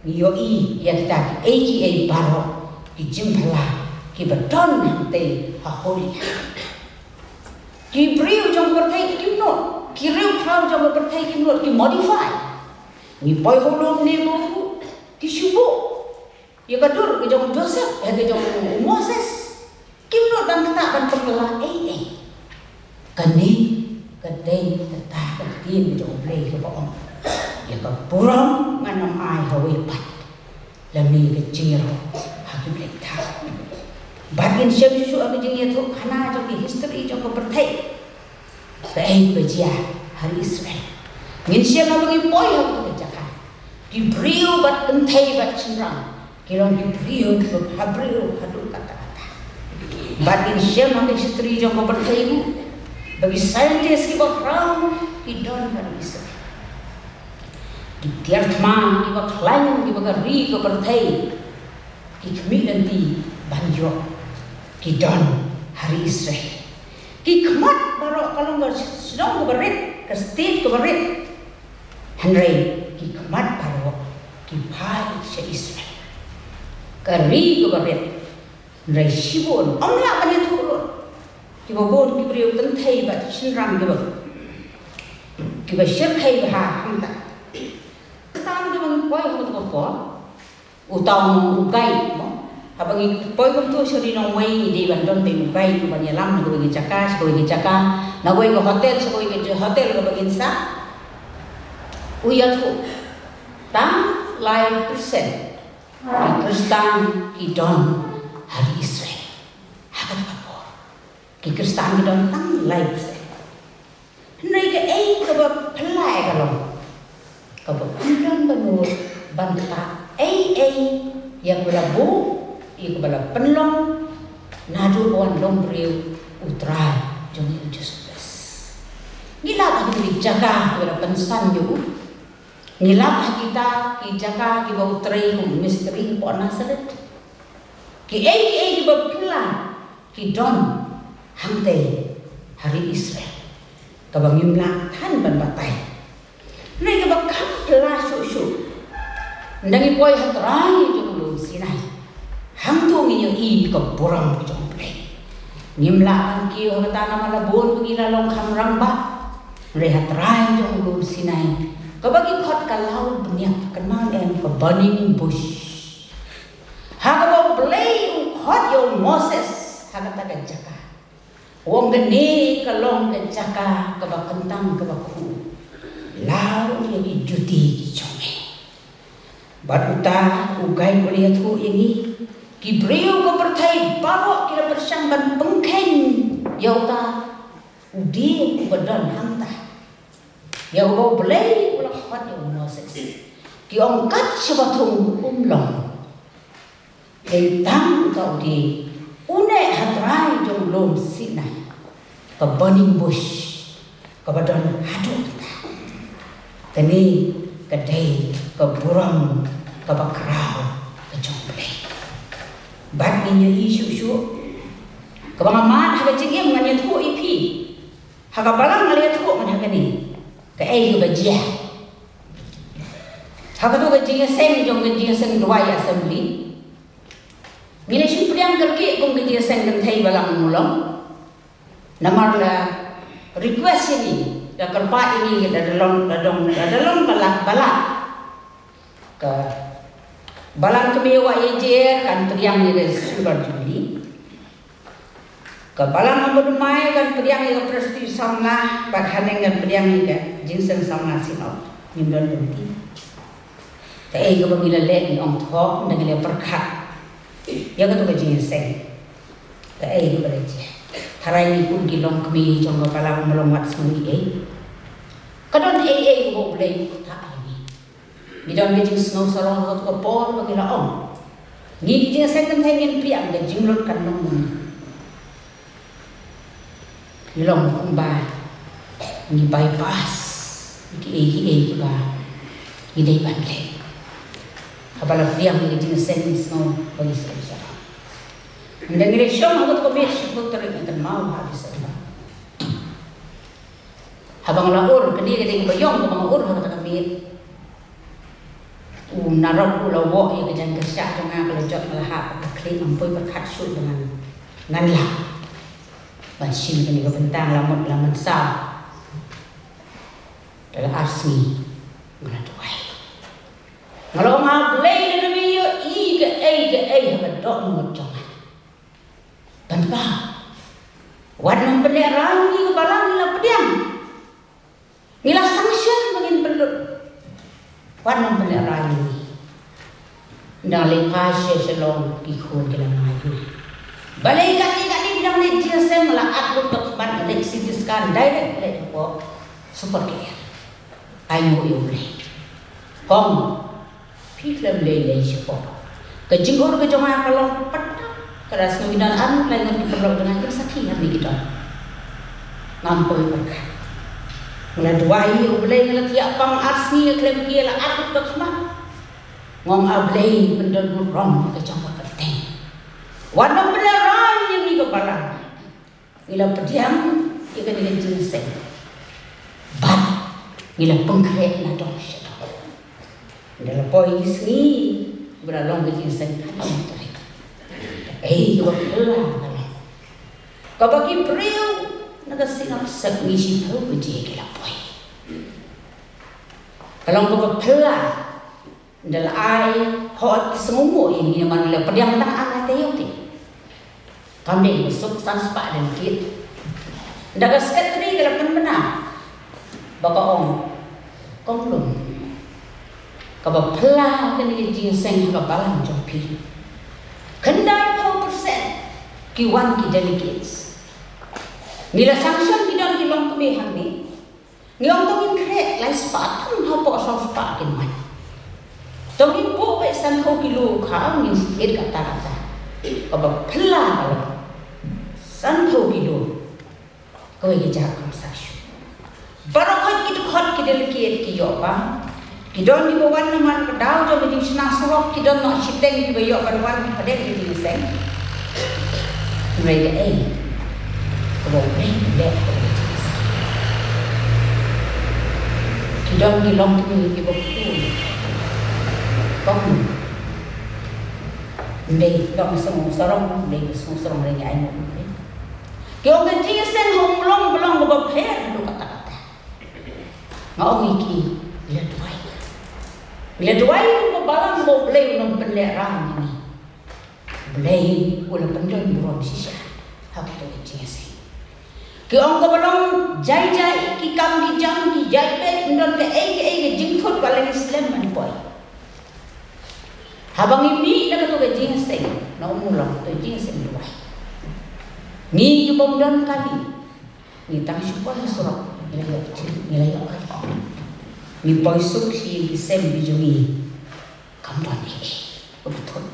ni yo i ya kita aka baro ki jimpala ki badon nante ha holi ki briu jong pertai ki no Kiriu kau jauh bertai kimlot ki modify, ni boy holom ni mo ki shubu, ya kadur ke jauh Joseph, ya ke jauh Moses, kimlot dan kata dan perkelah kani kadai kata katin ke jauh play ke bohong, ya ke puram nganam ai hawi pat, lami ke ciro hakim lekta, bagian siap susu aku jengi tu kana jauh history jauh bertai. Baik bejia hari Israel. Ngin siapa bagi boy aku tu jaka. Di brio bat entai bat cenderang. Kirong di brio tu habrio hadu kata-kata. Bat in siapa bagi istri jong bertai bagi saintis kita crown idon hari Israel. Di tiar ma kita klaim kita gari kita bertai. Kita nanti banjo idon hari Israel. Ki kemat baru kalau nggak sedang keberit, ke state keberit, Henry ki kemat baru ki pai se Israel, kari keberit, Henry sibun, omlah banyak turun, ki babon ki beriu tentai bat sinram ki basir kai bah hamta, sekarang dia mengkoi untuk apa, utang ugai, Habangi poi kom tu suri nong wei di bandon pe mukai ku banya lam ko gi chaka na goi ko hotel ko gi hotel ko bagin sa uya tu tam lai persen Ki Kristen ki don hari Israel. Hakat apa? Ki Kristen ki don tang lai se. Nei ke ke ba pelai kalau. Ka ba don banur banta yang belabu i ke bala penlong nadu buan lombriu utrai jong Yesus. Ngilap kita jaga bala pensan yo. Ngilap kita ki jaga ki ba utrai ku misteri po Nazaret. Ki ki ba pelai ki don hangte hari Israel. Ka ba ngimla tan ban batai. Nei ka ba kam la su ndangi boy hatrai jong lu Sinai. Hang tu ngi i ka borang jong play. Ngimla an ki ho ta na malabon pagila long kham rang ba. Re hatrai jong lu Sinai. Ka bagi khot ka lau bniak kan man em ka burning bush. Ha ka ba play khot yo Moses ha ka ta ka jaka. Wong geni ka long ka jaka ka ba kentang ka ba ku. Lau ye juti ki chome. Batuta ugai boleh tu ini kibriu ko perthai bawa kira persangban pengken yauta udi badan hanta yau bau belai ulah khat yo Moses ki ongkat sebatung umlong tentang kau di une hatrai jong lom Sinai ke burning bush ke badan hadu kini kedai ke burang ke bakrau ke jomplay bat minya isu ke bangaman haga jingim nganya tu ipi haga balang ngalia tu man haga ni ke ai ke bajia haga tu ke jinga seng jong ke jinga seng dua assembly mila shu priang kerke kong ke jinga seng thai balang mulong namar la request ini da kerpa ini dalam balak ke balang kemewa ejer kan priang ni surat juli ke balang ambudumai kan priang ni presti samla bakhaneng kan priang ni ke jinseng samla sinau mindon nanti tai ke pamila le ni ong thok dengan le perkhat ya ka tu ke jinseng tai ke beraje harai ni pun gilong kemi jong balang melompat sendiri kadon ko boleh tak ini bidang ke jing snow sarong ko ko pon bagi la om ni jing second time in piang ke jinglot kan nong long kumba ni bypass ki ba ni dei ban le habala piang ni jing second snow bagi sa ndengire shom ko besh ko tere kan mau habis habang laur kini keting bayong habang laur habang takamit narok ulawo ya kejan kesyak tengah kelejot melahap klik ampui berkat syut dengan nganlah bansin kini kebentang lamut lamun sa dalam arsmi ngeladuai kalau ngablay na namin yung iga habang dok nungot jangan tanpa wan beneran ni kebalang nila pediam nila sanction bagin penduduk wan beneran ni ndale pasye selong kikun kelang maju balai kat ni bidang ni GSM la upload dokumen nek sitiskan direct le ko super clear ayo yo le kom film le support ke jingor ke joma kalau keras ngidan an lain di perlu dengan kesakit hari kita ngampoi berkat ngala duai ublay ngala tiap pang arsni klem kia la atut tak semua ngom ablay pendon rom ke jangka penting wadam beneran yang ni kepala ngila pediam ikan ikan jinseng bat ngila pengkrek na dong syado ngila pois ni beralong ke jinseng katam tarik ko pala ka bagi priu nagasinap sa misi po biji kilapoy kalau ko pala dal ai hot semumo ini naman la padiang tang ang tayo ti kami besok sanspa dan kit dagas katri kala penmena baka ong konglom Kaba pela kani ginseng ka balang jompi. Kendai 4% ki wan ki delegates. Nila sanction ki don ki long kami hang ni. Ngiong tongin krek lai spat kan ha po so spat kin man. Tongin po be san ko ki lu kha ni state kata. Kaba pela kala. San ko ki lu. Kau ye jak kam sa shu. Barokot ki khot ki delegate ki yo ba. Kidon di bawah nama kedau jo meeting senang sorok kidon nak siteng di bayok kawan pada meeting seng. Mereka kau boleh kidon di long tu di bawah kau ni long semua sorong ni semua sorong mereka ayam. Kau kerja seng hong long belong bawah per lu kata-kata. Ngau miki lihat baik. Bila dua itu balang mau beli orang pelerang ini, beli ulah pendon buron sisa, hak tu jenis. Kiong ko balang jai ki kam ki jam ki jai pe pendon ke jingkut balang Islam man boy. Habang ini nak tu jenis, nak mulang tu jenis dua. Ni ki pendon kali, ni tang supaya surat nilai ni boy suki sem bijungi kampan ini betul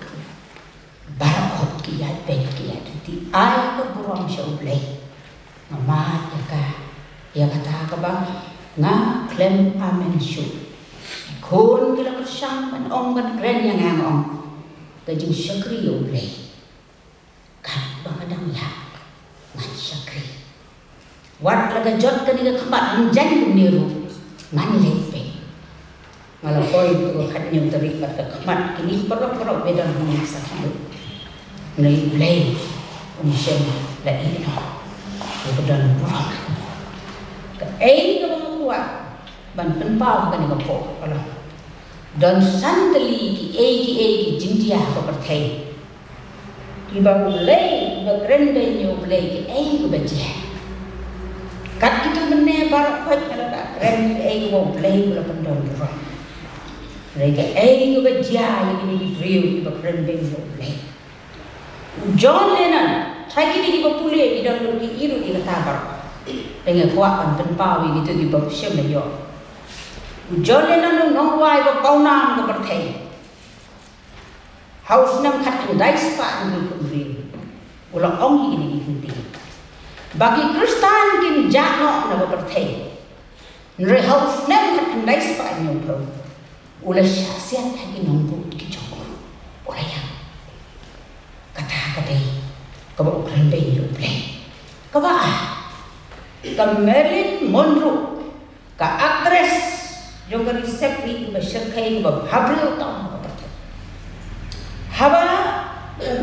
barakot kia ben kia ti ai ko buram shaublai nama ya kata ka ba nga klem amen shu kon kila kersang ban ong ban kren yang ang ta jing syakri oblai kan bangadang ya ngan syakri wat laga jot kan ni khabat jan niru ngan lepe malah koi tu khatnya terikat ke kemat kini perok beda dengan sakit nei blai unsem la ina kebedan burak ke ke kuat ban penpau kan ke po kalau dan santeli ki jindia ke pertai ki ba blai ba grande nyu blai ki ke baje kat kita mene bar khoi kalau tak keren ke blai la pendon burak mereka ke berjaya ini di beriu di berkerendeng boleh. John Lennon, saya kini di berpulih di dalam di iru di ketabar dengan kuat penpau itu di bersiap lejo. John Lennon nongwai berkaunam berpertai. Haus nam kat kendai sepat di beriu. Ulang ong ini dihenti. Bagi Kristen kin jakno na berpertai. Nre haus nam kat kendai sepat nyumpul. Ulah syasiat lagi nombor ki joko ulah yang kata kau kerendai you play kau ka Marilyn Monroe ka aktris yang resep ni bersyarkai berhabril tau haba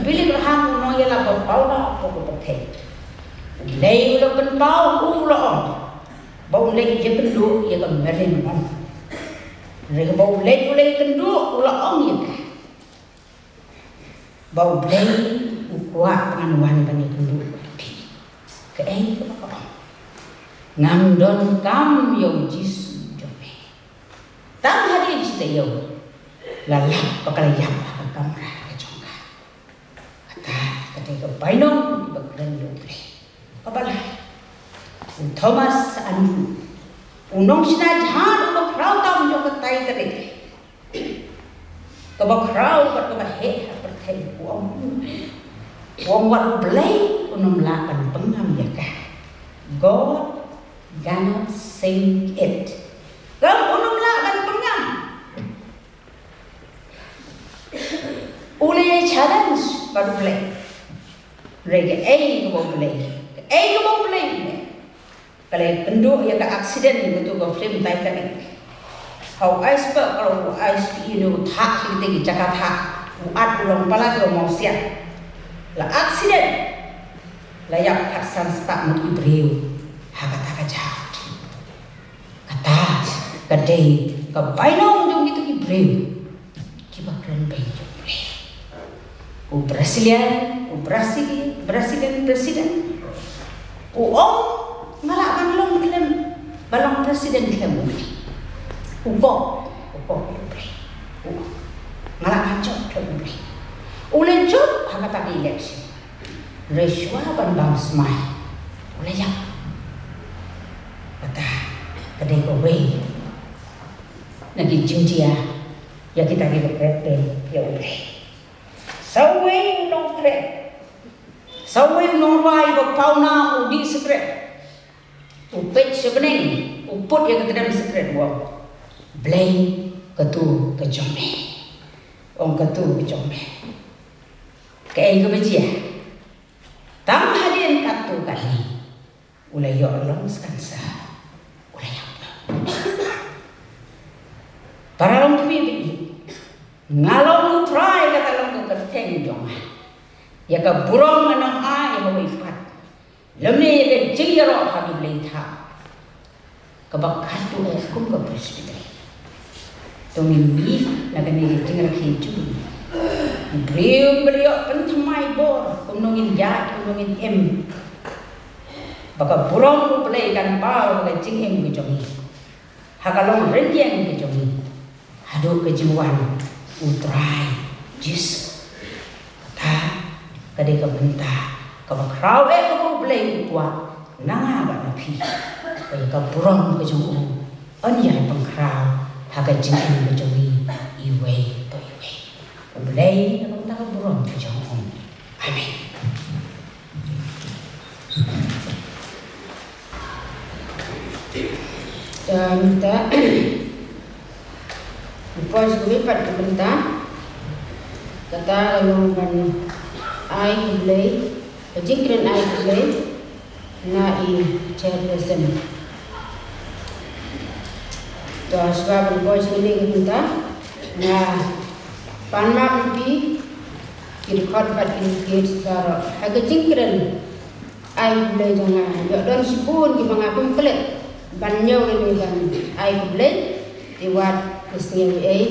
bilik rahang no yala berpaula pokok pakai lei ulah penpau ulah bau lei je penduk ya ka Marilyn Monroe mereka bau lei kenduk ulah ong ya bau lei kuat penganuan bani kenduk ke ke apa ngam don kam yo jisu jome tam hari cita yo lalap bakal yam ka kamra ka jongka kata ke bainong bakal yo ple apala Thomas Andrew unong sina jahan ulo krau tam yo katai tadi kaba krau kat kaba he pertai wong wat blai unong lakan pengam ya ka God gonna sing it kam unong lakan pengam ule challenge baru blai rega ko blai kalau penduk yang ke aksiden itu ke film Titanic. How iceberg kalau ice ini tak kita di Jakarta, uat ulang pala ke mau siap. La aksiden, layak kasan start mut ibreu, kata jahat. Kata kedai ke bainong jong itu ibreu, kiba keren baik jong. Presiden. Malak balong presiden klem uko ngalak kacau tu boleh. Ulen cop haka tak election. Reswa ban bang smai. Boleh ya. Kata kedai ko wei. Nagi jumjia. Ya kita kita kete ya boleh. Sawai nong kre. Sawai nong rai ko pauna udi sekret. Upet sebeneng, uput yang ketemu sekret wong. Blame ketu kejombe. Ong ketu kejombe. Kei ke bejia. Tam hadin katu kali. Ulai yo long skansa. Ulai yo. Para long tu bi. Ngalong lu try kata long ke kerteng jong. Ya ka burong manang ai ho ifat. Lemne ke jiro hadi belita. Kabak katu kum ke presbytery. Tomimi nagani tinggal keju. Beliau pentemai bor, kumnongin jat, kumnongin em. Baka burong play kan pau baka jing em kejongi. Hakalong renjeng kejongi. Hado kejuan utrai jis. Kata kadai kebenta. Kabak raw ko play kuat. Nanga ba napi. Kaya ka burong kejongi. Anyai pangkraw. Haka jing em kejongi. Iway. Belai nak tak burung kejauhan. Amin. Dan minta Pos kami pada minta kata kalau ban ai belai, jingkran ai belai, na I chairperson. Tu sebab pos kami minta na Panma mpi kirkot pat kids karo haga jingkran ai blay jonga yo don sipun ki mga kumplet banyo ni ban ai blay diwat kesngi ai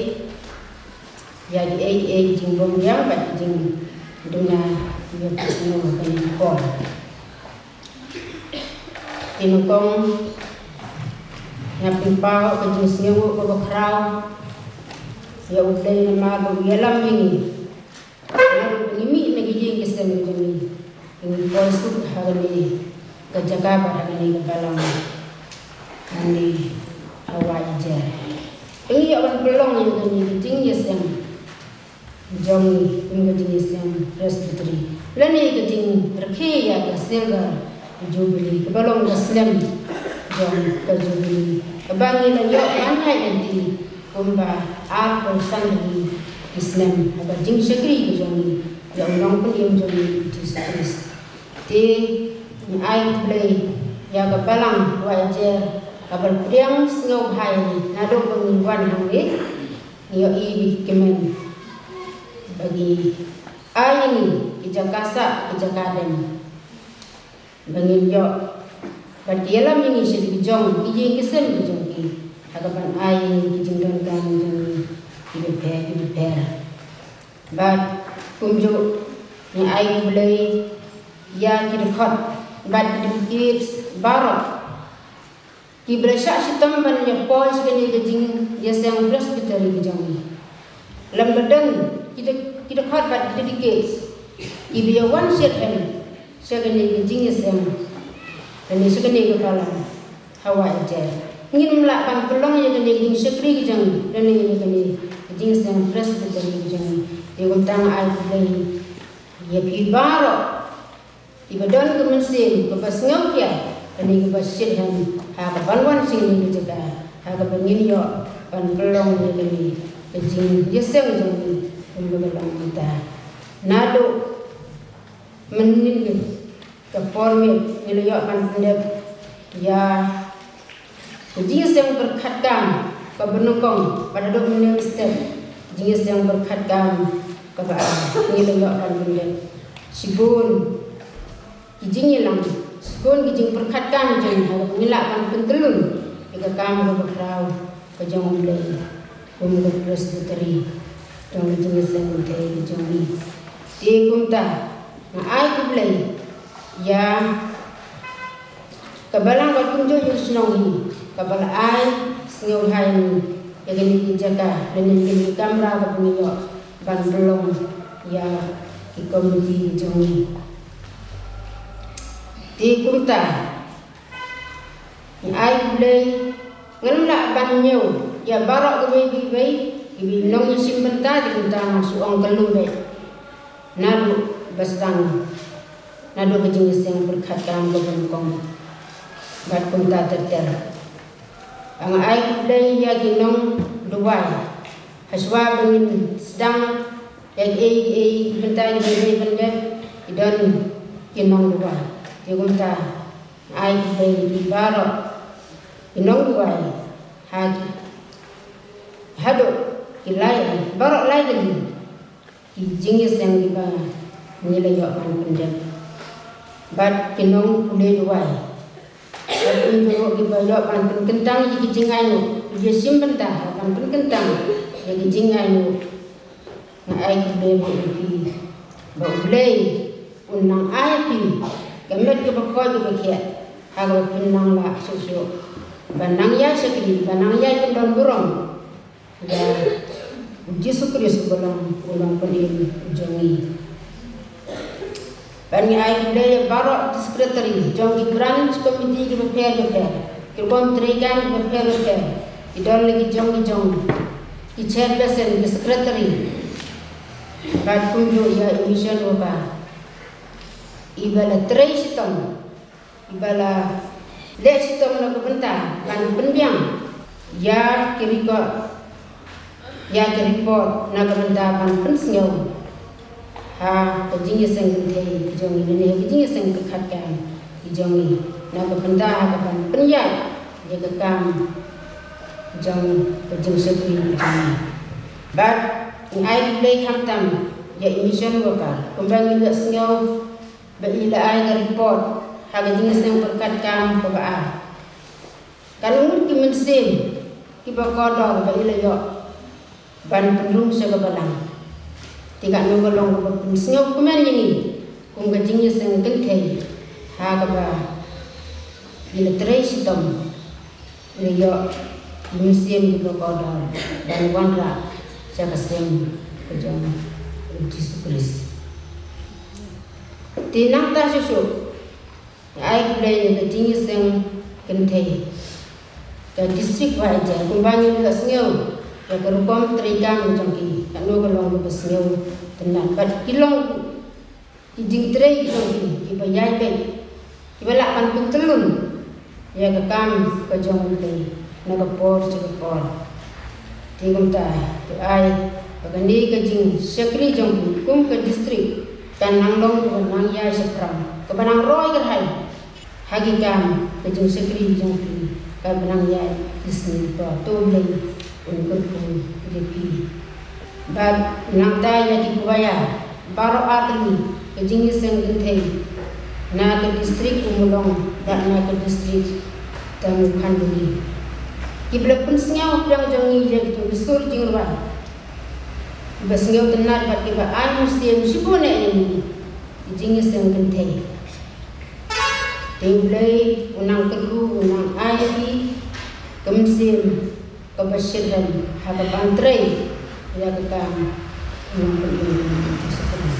ya di ai jingbom yang pat jing dengan yo kesngi kan ko tinukong ngapin pau ke jing ko krau ya ulai nama go yalam ini ini lagi jing kesem ini polsu hari kejaga pada ini kebalang ini awal je ini awan pelong yang ini jing kesem jong ini jenis yang presbytery lani ke jing terki ya keselga jubili kebalang kesem jong kejubili kebangi lagi mana nanti kumba ar persang Islam apa jing syakri kejongi yang orang pun yang jongi Jesus ti ai play ya kapalang wajar kabar priang sengau hai nado pengwan hangi yo I kemen bagi ai ni ijakasa ijakaden bangin yo batialam yang isi dijong ijing kesen kejongi hadapan ai kijingdan kan dibeper but kunjo ni ai mulai ya kidkhot but kids barok ki bersyak sitam ban ya pol sekali kejing ya sang presbytery kejang lam badan kita khot but kita kids ibi ya one shit hem sekali kejing ya sang dan sekali kepala hawa aja ngin mla pan pelong ya gani ding sekri jang dan ni gani jing sang presbytery jang dia gotang ai play ya pi baro ibadon ke mesin ke pasngau ya ani ke basit han ha ka banwan sing ni jaga ha ka bangin yo pan pelong ya gani jing yeseng jang ni umbelang kita nado menin ke formi ni yo pan pendep ya Jingas yang berkhadam ke benukong pada 2 minit step. Jingas yang berkhadam ke ini lewatkan benda. Sibun kijing hilang. Sibun kijing berkhadam jeng harap mengelakkan pentelun. Jika kamu berkerau ke jauh belai. Kumuk presbytery. Jauh jingas yang mentai ke jauh ni. Dia kumta. Ai ke belai. Ya kabalang kau kunjung yang senang ini. Kapal ai sengau hai ni yang ini dijaga dan yang ini kamera ke pengiyo ban belong ya ki komiti jongi ti kumta ni ai blei ngamla ban nyau ya barok ke bi ibi nong simbenta di kumta suang kalumbe naru basdang nadu kejenis yang berkaitan dengan kong bat kumta terter ang ai blei ya ginong duai haswa bengin sedang bentai benda dan kinong dua tigunta ai di barok kinong dua hado kilai barok lagi jingis yang diba nilai kan benda bat kinong pule dua Ibu dibayar pan kentang jadi jingai dia simpen dah pan kentang jadi jingai na ai bebo di boleh unang ai pi kemet ke pokok juga kia harus pinang lah susu banang ya sekali banang ya pendon burung ya Yesus Kristus ulang pendiri jongi bani ai boleh barok sekretari jongi branch komiti ke beper kirbom tregan beper idol lagi jongi ki chairperson ke sekretari bad kunjo ya emission oba ibala 3 sitom ibala le sitom na kubenta kan pendiang ya kiriko ya report na kubenta kan pensio ha kejingi seng te jongi ne kejingi seng kekhatkan jongi na kubenta kan penya ya kekam jong kejing sekri jongi bad ai play khamtam ya emission worker kembang ila sengau bila ai ka report haga jenis yang berkatkan pebaa kan umur ki mensim ki bakodor ba ila yo ban pendung sa balang tiga nongolong ba sengau kumen ini kum ga jenis yang kenthei haga ba ila trai sitom ila yo mensim ki bakodor dan wanra siapa sem kejam Yesus Kristus. Tinang tak susu, ai boleh yang tinggi sem kentai. Dan distrik wajah kumbangi nak sengau, ya kerukom terigam macam ni. Kanu kalau lu bersengau tenang. Bad kilong, kijing terai kilong, kibayai pe, kibalak pan pentelun, ya kekam kejong ni, nagapor cekapor. Tinggal tu ai bagani kejing sekri jong kum ke distrik dan nanglong ke nang ya sepram ke banang roy ke hai hagi kam kejing sekri jong ke banang ya disni to to lei unkur pun depi bad nang ta ya di kuaya baro atli kejing seng gentei na ke distrik umulong dan na ke distrik tamu khanduli Ibla pun sengau pedang jongi dia gitu besur jingruan. Ibla sengau tenar bat kiba ai musim sibone ini. Jingi seng kentai. Tiblai unang keru unang ai kemsim kebasyiran haga bantrai ya kekam unang keru seperti.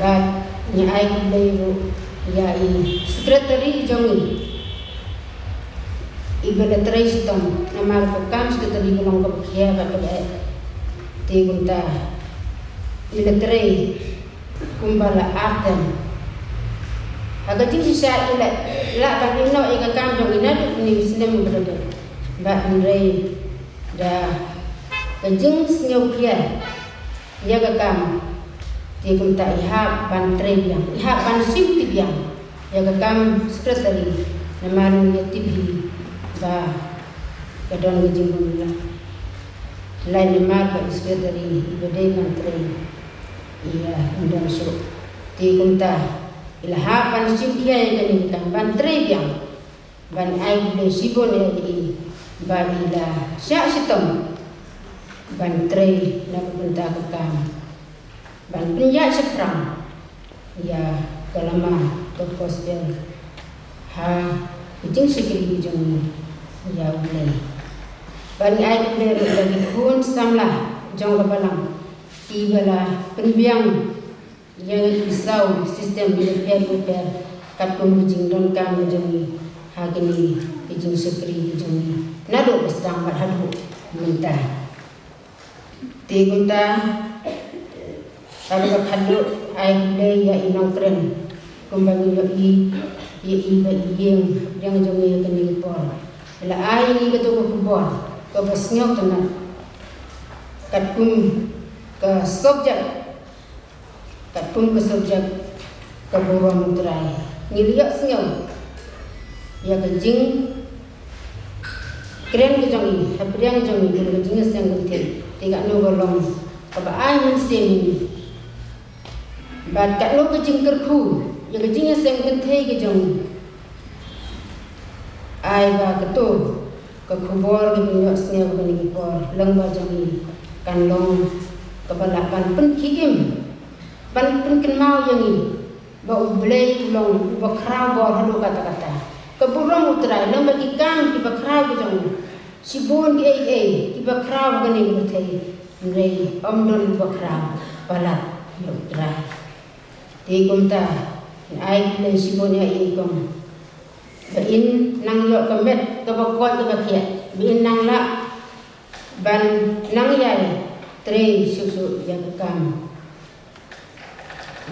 Dan ni ai blai ya ini sekretari jongi. Ibadah terai sitom nama rekam sekretari golong kebakia kat Tigunta ila terai kumbala arten agak jing sisa ila bagi no ika kam jong ina ni sinem berada ba ndrei da kajing sengau kia ya kam Tigunta iha ban terai biang iha ban sim tibiang ya kam sekretari nama ni tibi ba kadon gejing lah lain lemar ba sekretari ibadai mantri iya undang so ti kunta ilaha pan simkia yang kan mantri yang ban ai boleh sibon ini ba ila syak sitom bantri na kunta kam ban penyak seprang ya kalama tokos bel ha ujung sekali ujung ya boleh bani ai boleh lagi pun samlah jong balang Ibala penbiang yang risau sistem repair kat pembujing don kam jongi hagini kijing sekri jongi nado sedang berhadu minta tigunta kalau berhadu ai le ya inong tren kumbangi yo yang jongi kini por la ai ni ketu kubor ke besnyok tenan kat ke subjek ke subjek ke buruan terai ngiliak sengaw ya kejing keren kejongi hapriang jongi kun kejing sang kete tiga no golong kaba ai mesti ni bad kat no kejing kerku ya kejing sang kete kejong ai ba ketu ke kubor ke ngiliak sengaw ke ni kubor leng ba jongi kan long kebalakan pen kiim ban pen kenmau yang ini ba ublei long ba khrau bor hadu kata-kata keburung utrai long bagi kam ki ba khrau kejong sibun ki ba khrau gani mutai rei omdon ba khrau balat utrai ti kumta ai le sibun ya kom ba in nang yo kemet ke ba kot ke ba kia bin nang la ban nang yai tre susu yang kam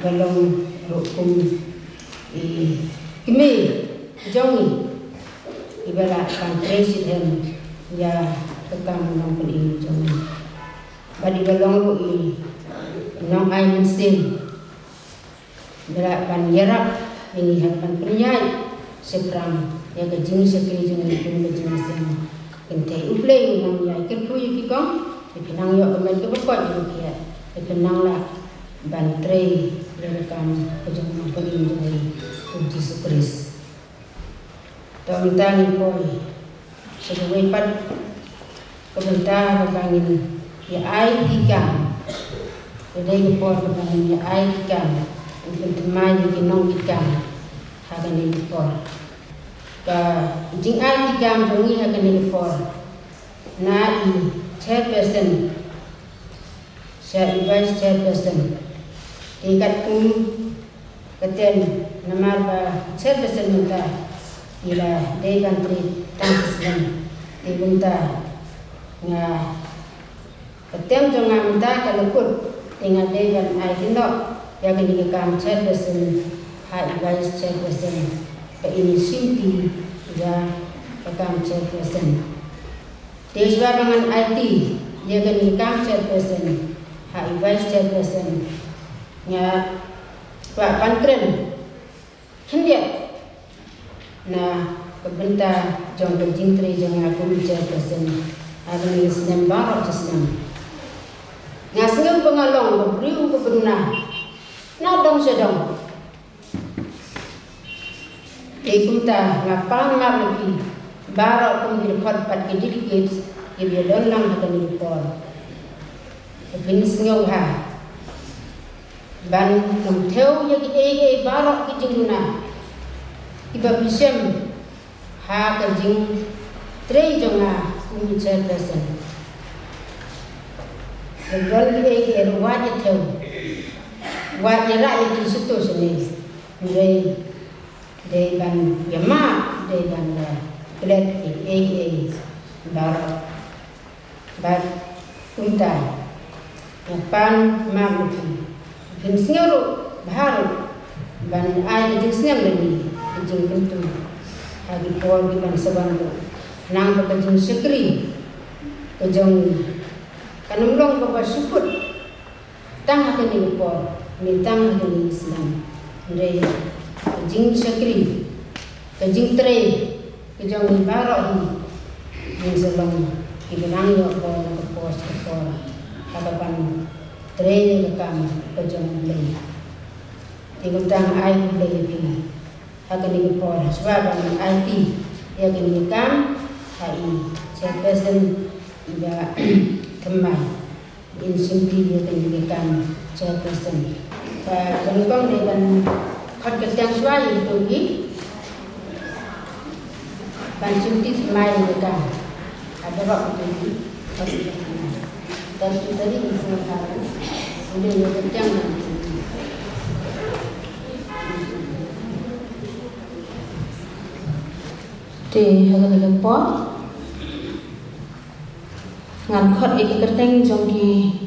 balong rukum kimi jongi ibara kan presiden ya tekam nang pun jongi badi balong ru nong ai mesin bera kan yarak ini harapan penyai seberang ya kejing sekali jongi pun kejing sen kente uplei nang ya kerpu yukikong Ipinang yo kemen ke bekot yo kia. Ipinang la bantrei rekam kejong pengin jai uji supris. Tong-tang boy. Sebagai pat kebentar kebangin ya ai tikam. Kedai kepor kebangin ya ai tikam. Untuk temai kinong tikam. Hagan ni kepor. Ka jing ai tikam jongi hagan ni kepor. Nai chairperson, vice chairperson, tingkat keten namar ba chairperson minta ila dewan tri tangkislan diminta nga keten jonga minta kalukut tinggal dewan ai dino ya kini kam chairperson vice chairperson ke ini sinti ya kam chairperson Deswa dengan IT dia kini kam chairperson, vice chairperson, ya Pak Pantren, hendak, nah kebentar jong berjintri jong aku chairperson, ada ni senam barat senam. Ngasih pengalong beriu kebenar, nadong sedong. Ikunta ngapang lebih. Barak pun dilekot pat ke delegates dia don lang hakan report bin sengau ha ban nam theo ya ki barak ki jinguna iba bisem ha ka jing trei jonga kum chairperson don ki ruwa ya theo wa ya ra ya ki suto sene rei de ban yama de ban Let barak bat untai pan mamuti bin singaro baharu ban ai di singam lagi jing tentu hagi por di ban sabandu nang ka jing sekri ke jong kanumlong ka suput tang ka ni por ni tang ka ni islam re jing sekri ke jing tre kejong barak ni sebelum ibinang yo ko pos ko hadapan train rekam kejong lei tingutang ai lei pi hagan ni por sebab IT ya gini kam ai chairperson ya temai in simpi dia gini kam chairperson pa kongkong dengan khot ketang suai tu gi ban sunti mai mereka ada waktu itu dan tadi di sana Kemudian yang kencang. Di hagal pot ngan khot ek kerteng jongki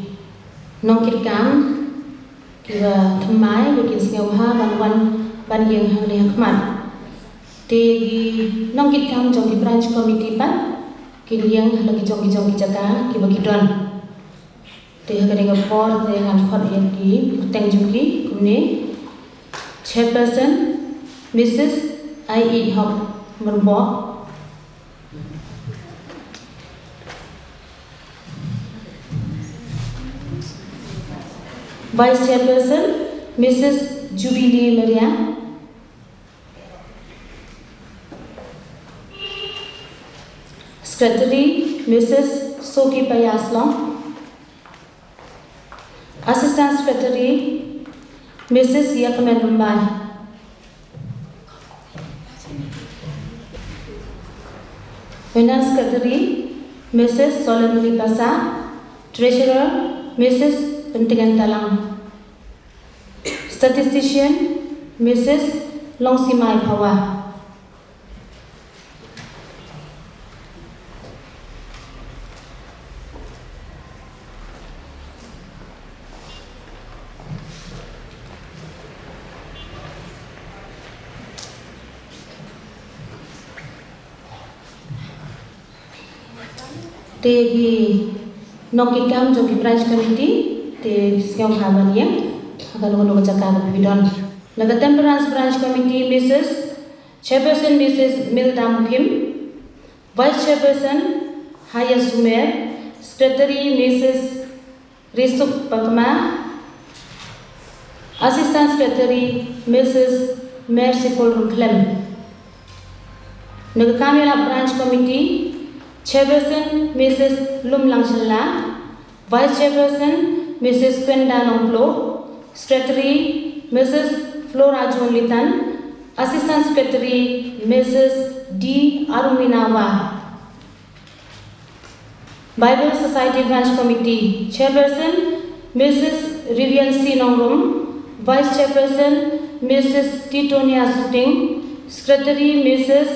nongkit kam kiwa thamai bikin singawha ban ban yang hang le khmat ti nongkit kam jongki branch committee pat kiliang lagi jongki jaka kiwa kidon ti hagal pot de ngan khot ek ki kerteng jongki kumne chairperson Mrs. I.E. Hop Merbok Vice Chairperson Mrs. Jubilee Maria Secretary Mrs. Soki Payaslong Assistant Secretary Mrs. Yakman Rumbai Finance Secretary Mrs. Solemnly Basa Treasurer Mrs. Pentingan Talang Statistician Mrs. Longsimai Pawa Tegi nokikam jogi branch committee te siang habania akan logo jaka bidon laga temperance branch committee Mrs. Chairperson Mrs. Mildam Kim Vice Chairperson Haya Sumer Secretary Mrs. Risuk Pakma Assistant Secretary Mrs. Merciful Ruklem laga Kamila branch committee Chairperson Mrs. Lum Langshalla, Vice Chairperson Mrs. Kwenda Nongplo, Secretary Mrs. Flora Jonlitan, Assistant Secretary Mrs. D. Aruminawa. Bible Society Branch Committee, Chairperson Mrs. Rivian C. Nongrum, Vice Chairperson Mrs. Titonia Suting, Secretary Mrs.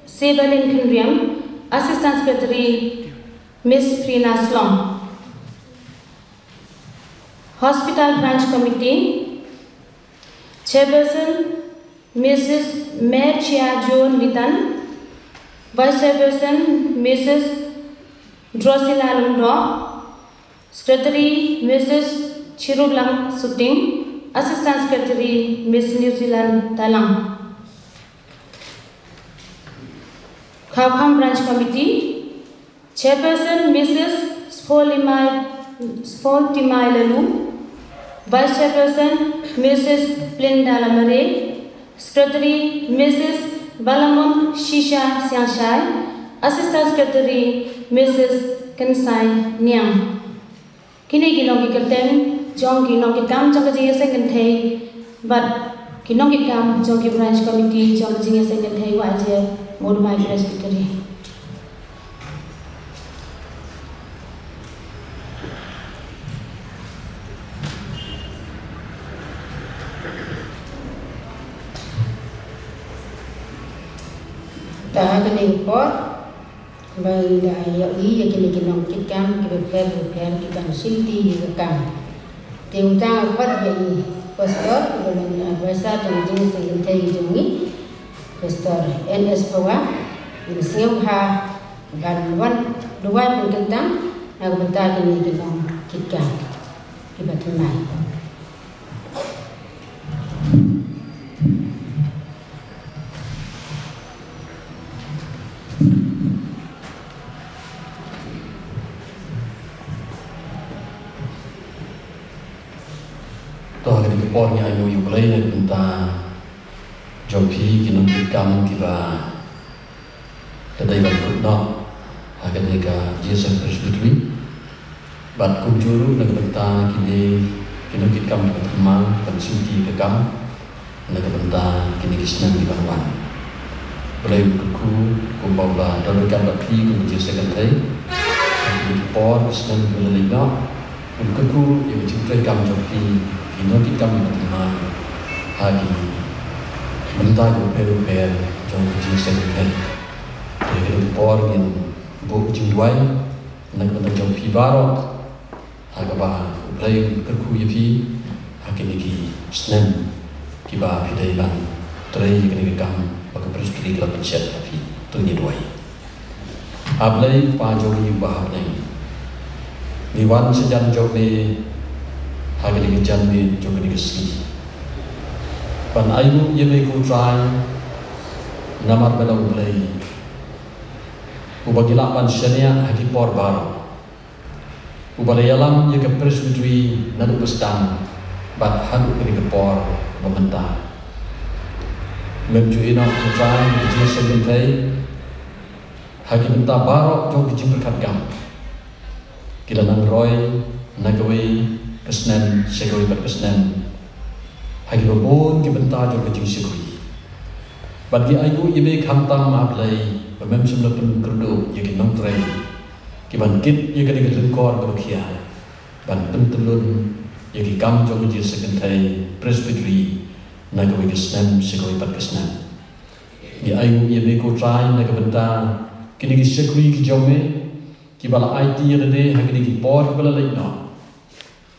Sebalin Kunriam, Assistant Secretary Ms. Frina Slong. Hospital Branch Committee Chairperson Mrs. Mer Chia John Litan, Vice Chairperson Mrs. Drosila Lundo, Secretary Mrs. Chirublang Suting, Assistant Secretary Ms. New Zealand Talang. Khawkham Branch Committee Chairperson Mrs. Spoltimai Lalu, Vice Chairperson Mrs. Plinda Lamare, Secretary Mrs. Balamon Shisha Siangshai, Assistant Secretary Mrs. Kansai Niang. Kini ginong kiketen jong ginong kikam jong kajiya sengkentei, but ginong kikam jong ki Branch Committee jong kajiya sengkentei wajib Mod my presbytery. Tahan kening pot, kembali dah yai ya kini kinong kikam kibet kita sinti kikam. Tiung-tang pot yai pastor dengan bahasa tentang sengkentei jungi. Pastor NS Pawa ini siapa gan wan dua pengkentang nak bentar ini kita kita tunai. Toh hari kepornya ayu yublay nak bentar. Jompi kinong kikam kiba tadai ban no akan ega Jesus Presbytery bat kunjuru nagbenta kini kinong kikam teman ban sinti kekam nagbenta kini kisnan di banwan boleh buku kumbawa dalam kan bapi kun Jesus kan tai kini por kisnan boleh no Unkuku yang cintai kami joki inoti kami berteman hagi mentah jo per jo jingsen per dari por yang bu jingwai nak mentah jo pibaro hagaba ulai kerku yapi hagi niki snen kiba pidai ban terai kini kam baka peristri kelab chat api tu ni duai ablai pajogi bahab nai Niwan sejan jog ni hagi ni jan ni jog ni kesli. Pan ayu ye me ku try namar bela ulai. Ubagila pan shania hagi por bar. Ubalayalam ye ke presbytery nadu pestan bat hadu ni ke por pementa. Memju ina ku try je sebentai hagi menta barok jog di berkat gam. Kita nang roy nagawi kesnen segoi bat kesnen hagi babon ki benta jo kecing segoi bagi ayu ibe khantam ablai pemem semna pun kerdo ye ki nang trai ki ban kit ye kadi kelengkor ko khia ban pentelun ye ki kam jo ki sekentai presbytery nagawi kesnen segoi bat kesnen ye ayu ibe ko trai nagabenta kini ki segoi ki jome Kibala IT yade hagini ki por kibala laino,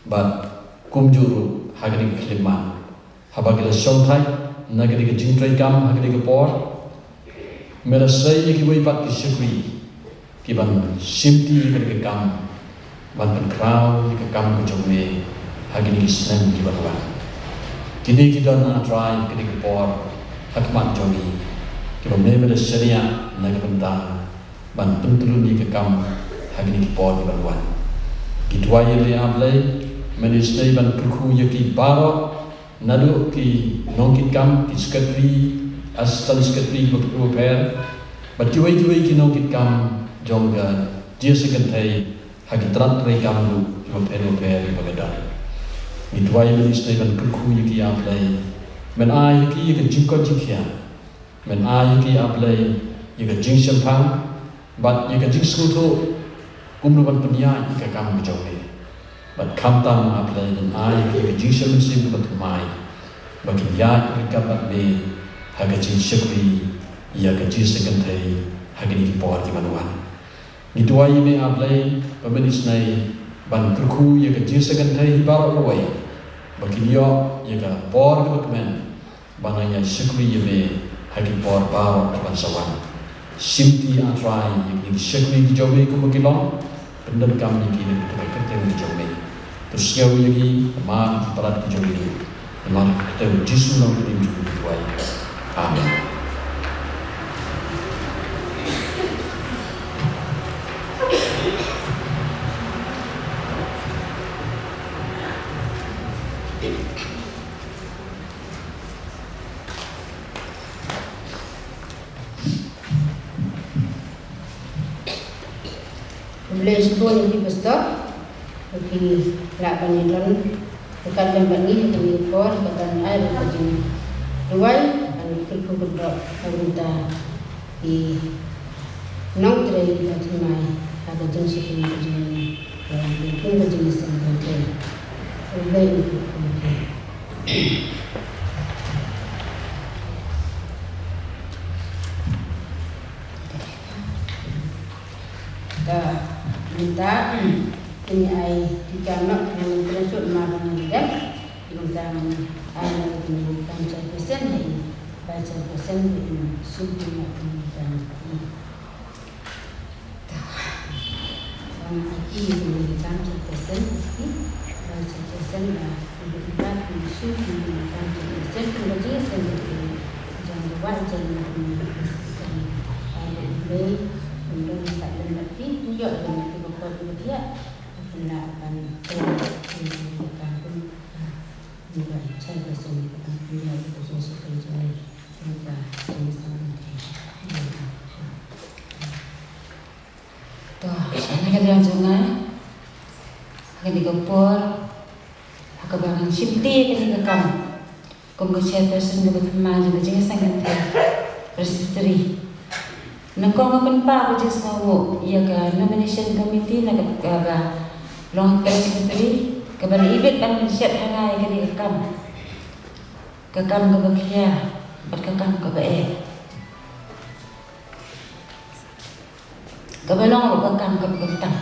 but kumjuru hagini ki kliman, habagila shongthai nagini ki jingtrai kam hagini ki por, mera say ki wei pat ki shukri, kiban simti hagini ki kam, ban pan crown ki kam ki jome hagini ki snem ki balwan, kini ki don na try hagini ki por hakmat jomi, kiban mera sharia nagabanta, ban pentulun ki kam hagini ki por di balwan kitwai le ablai manisnai ban kurku yaki baro nadu ki nongkit kam ki sekatri asal sekatri bakru per batiwai ki nongkit kam jongga dia sekentai hagi trat rei kam lu bakru per bagadai kitwai manisnai ban kurku yaki ablai men a yaki yaki jingkot jingkia men a yaki ablai yaki jingsham pang bat yaki jingskuto Kumruban punya jika kamu jauh, but kamtam aplai dan ayah jika jisal musim bertumai, bagi dia ikapat be haga jinsakri ia gaji segentai haga ni por di manuan. Itu ayah me aplai pemenis nai ban kerku ia gaji segentai baru awai, bagi dia ia por kemen bananya sakri ia me haga por baru kebansawan. Simti atrai yang sakri jauh ku makilong. Pendam kami kini kita ketemu jomai. Terus jauh lagi mak perat jomai. Mak ketemu Yesus nama ini juga tuai. Amin. Boleh sebut yang besar, bagi lapan idon, dekat lembat ni kami por, dekat air kecil, duai, anu kerku berdok, pemerintah di nong tray batimai, ada jenis ini jenis, dalam bentuk jenis yang berbeda, boleh itu. Minta ini ai dijamak yang berasal malam dan minta ai ini baca pesan ini baca pesan ini sudah dan sama lagi ini baca pesan baca pesan lah kita ini sudah baca pesan kemudian sendiri jangan baca ini pesan ada untuk tak lembat tunjuk dengan dia melakukan pendidikan pun juga saya bersama dia bersama kerja juga sama-sama. Toh, saya kata yang jangan akan digopor, akan bangun simti akan digakam. Kongsi person juga teman juga jangan sangat presbytery. Nangkong akan pa ako just mau ia ka nomination committee na ka long sekretari kabar ibet ban siat hangai kani kekam ke bakia bat kekam ke bae ke balong lo kekam ke kentang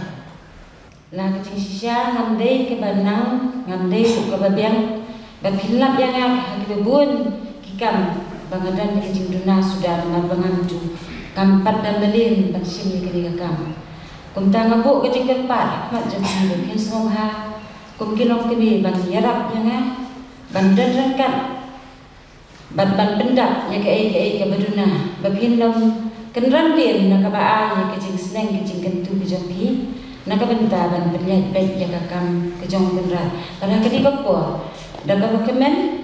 la kecing sisa ngandai ke banang ngandai su ke babiang bat hilap yang haki bebun kikam bangadan kecing duna sudah bangan tu kampat dan melin ban sim kani kekam kum tangabu kecing kepat mat jadi kin somha kum kinong kebi ban yarap yang ban derkat ban pendak ya ke baduna babindom kenran din nakabaa ya kecing seneng kecing kentu kejampi nakabenta ban penyat baik ya kakam kejong kenra karena kedi kopo daga bakemen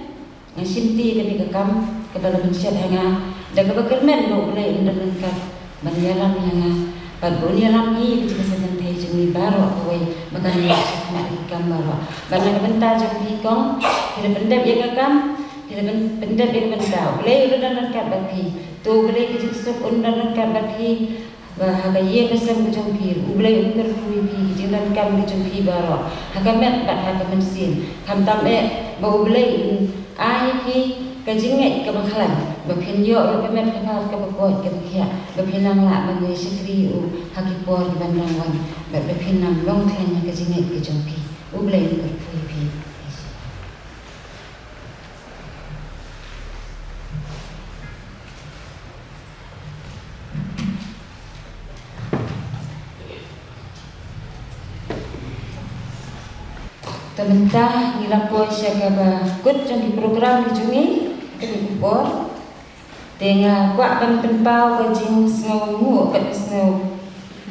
ngasinti kedi kakam kebala bensiat hanga daga bakemen lo boleh undan-undan ban yalam hanga ban boni lami kecing seneng teh jemi baro awai makan ya nak gambar ban nakabenta jampi kong kira pendap ya kakam kita pendap yang benda, boleh undan kat bagi, tu boleh kita stop undan kat bagi, bahagia ye besar kejongpir, boleh undan kuipi, jangan kam kejongpi baru, hakamet bat hakamen sin, kam tamek, bau boleh ai pi kejingat kebakalan, bapian yo hakamet hakamet kebakot kebakia, bapian nang lak bagi sekri hakipor di bandangwan, bapian nang long tanya kejingat kejongpi, boleh undan kuipi. Tementah nilapoi siapa kut di program di Juni kini kupor tengah kuat ban penpau kajing snow mu kat snow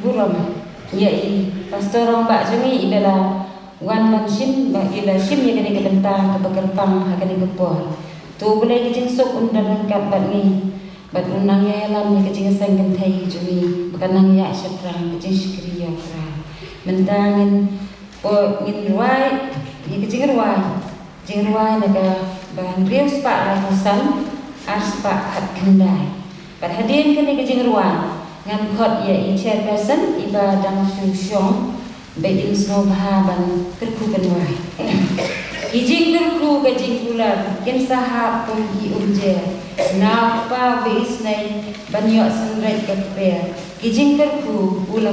buram yai pastor orang bak Juni ibalah wan mansin bak ila sim yang kini kebentang kebekerpang kini kupor tu boleh kajing sok undan kat bat ni bat unang ya lam ni kajing sang kentai Juni bukan ya syakran kajing syukriya kra mentangin ngin ruai ni kecing ruai naga bahan riau sepak lakusan aspak kat kendai pada hadirin kini kecing ruai ngan kot ya chairperson iba dang syung bedin snow bahaban kerku benwai kijing kerku kecing pula kin sahab pun hi urje napa beisnai banyak senret keper kijing kerku pula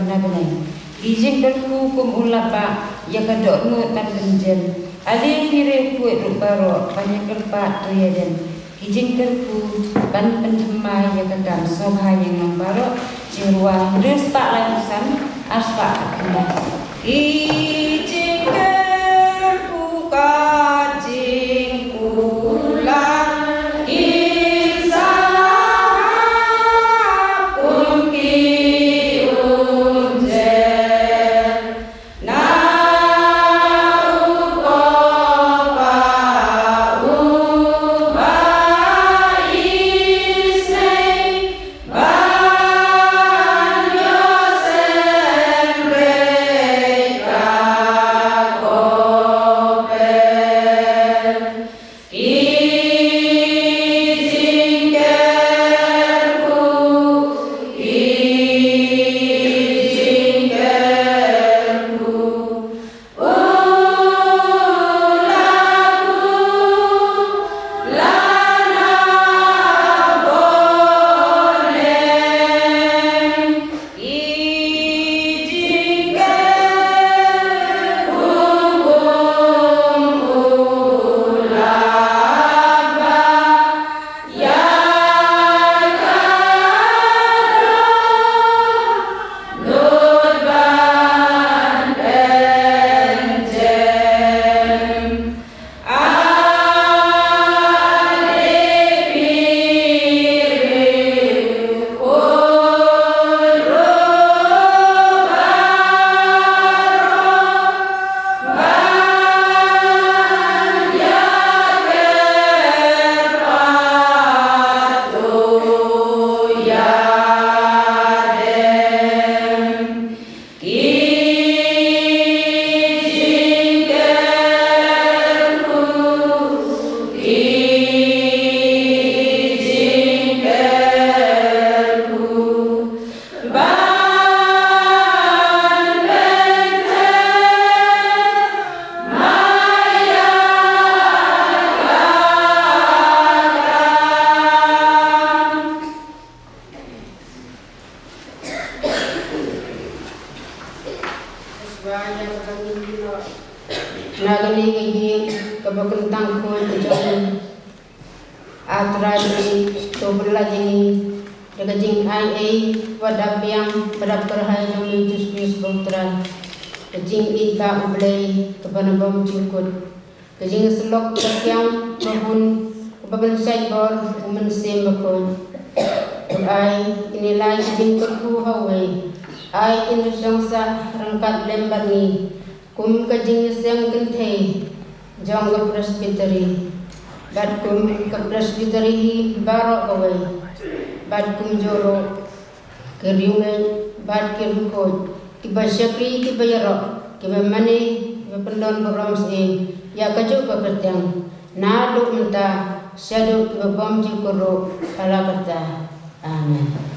nabenai kijing kerku kum ulapa ya kadok ngut tan benjen ade kire kuat ruparo banyak kerpat tu ya den kijing kerku ban penjemai ya kadam soha yang nambaro jirwa res pak lakusan aspak kena kijing kerku kajing ulang Bye. Kaya kami nagani gini kabakentang ko jong atrani to berlagi daga jing ai wadabyang berapperhay ng Yesus Kristus botran jing ita ublay kabanabam jukut jing selok takyang mahun kabansay bor umansem bakon ai inilay jing kurku hawai ai inusangsa rangkat lembangi kum ka jing sang kenthe jong ka presbytery bad kum ka presbytery baro kawai bad kum joro keryungan bad kerukot kiba syakri kiba yaro kiba mani kiba pendon borom se ya kajo ka kertang na do menta syado kiba bom jukoro ala kata amen.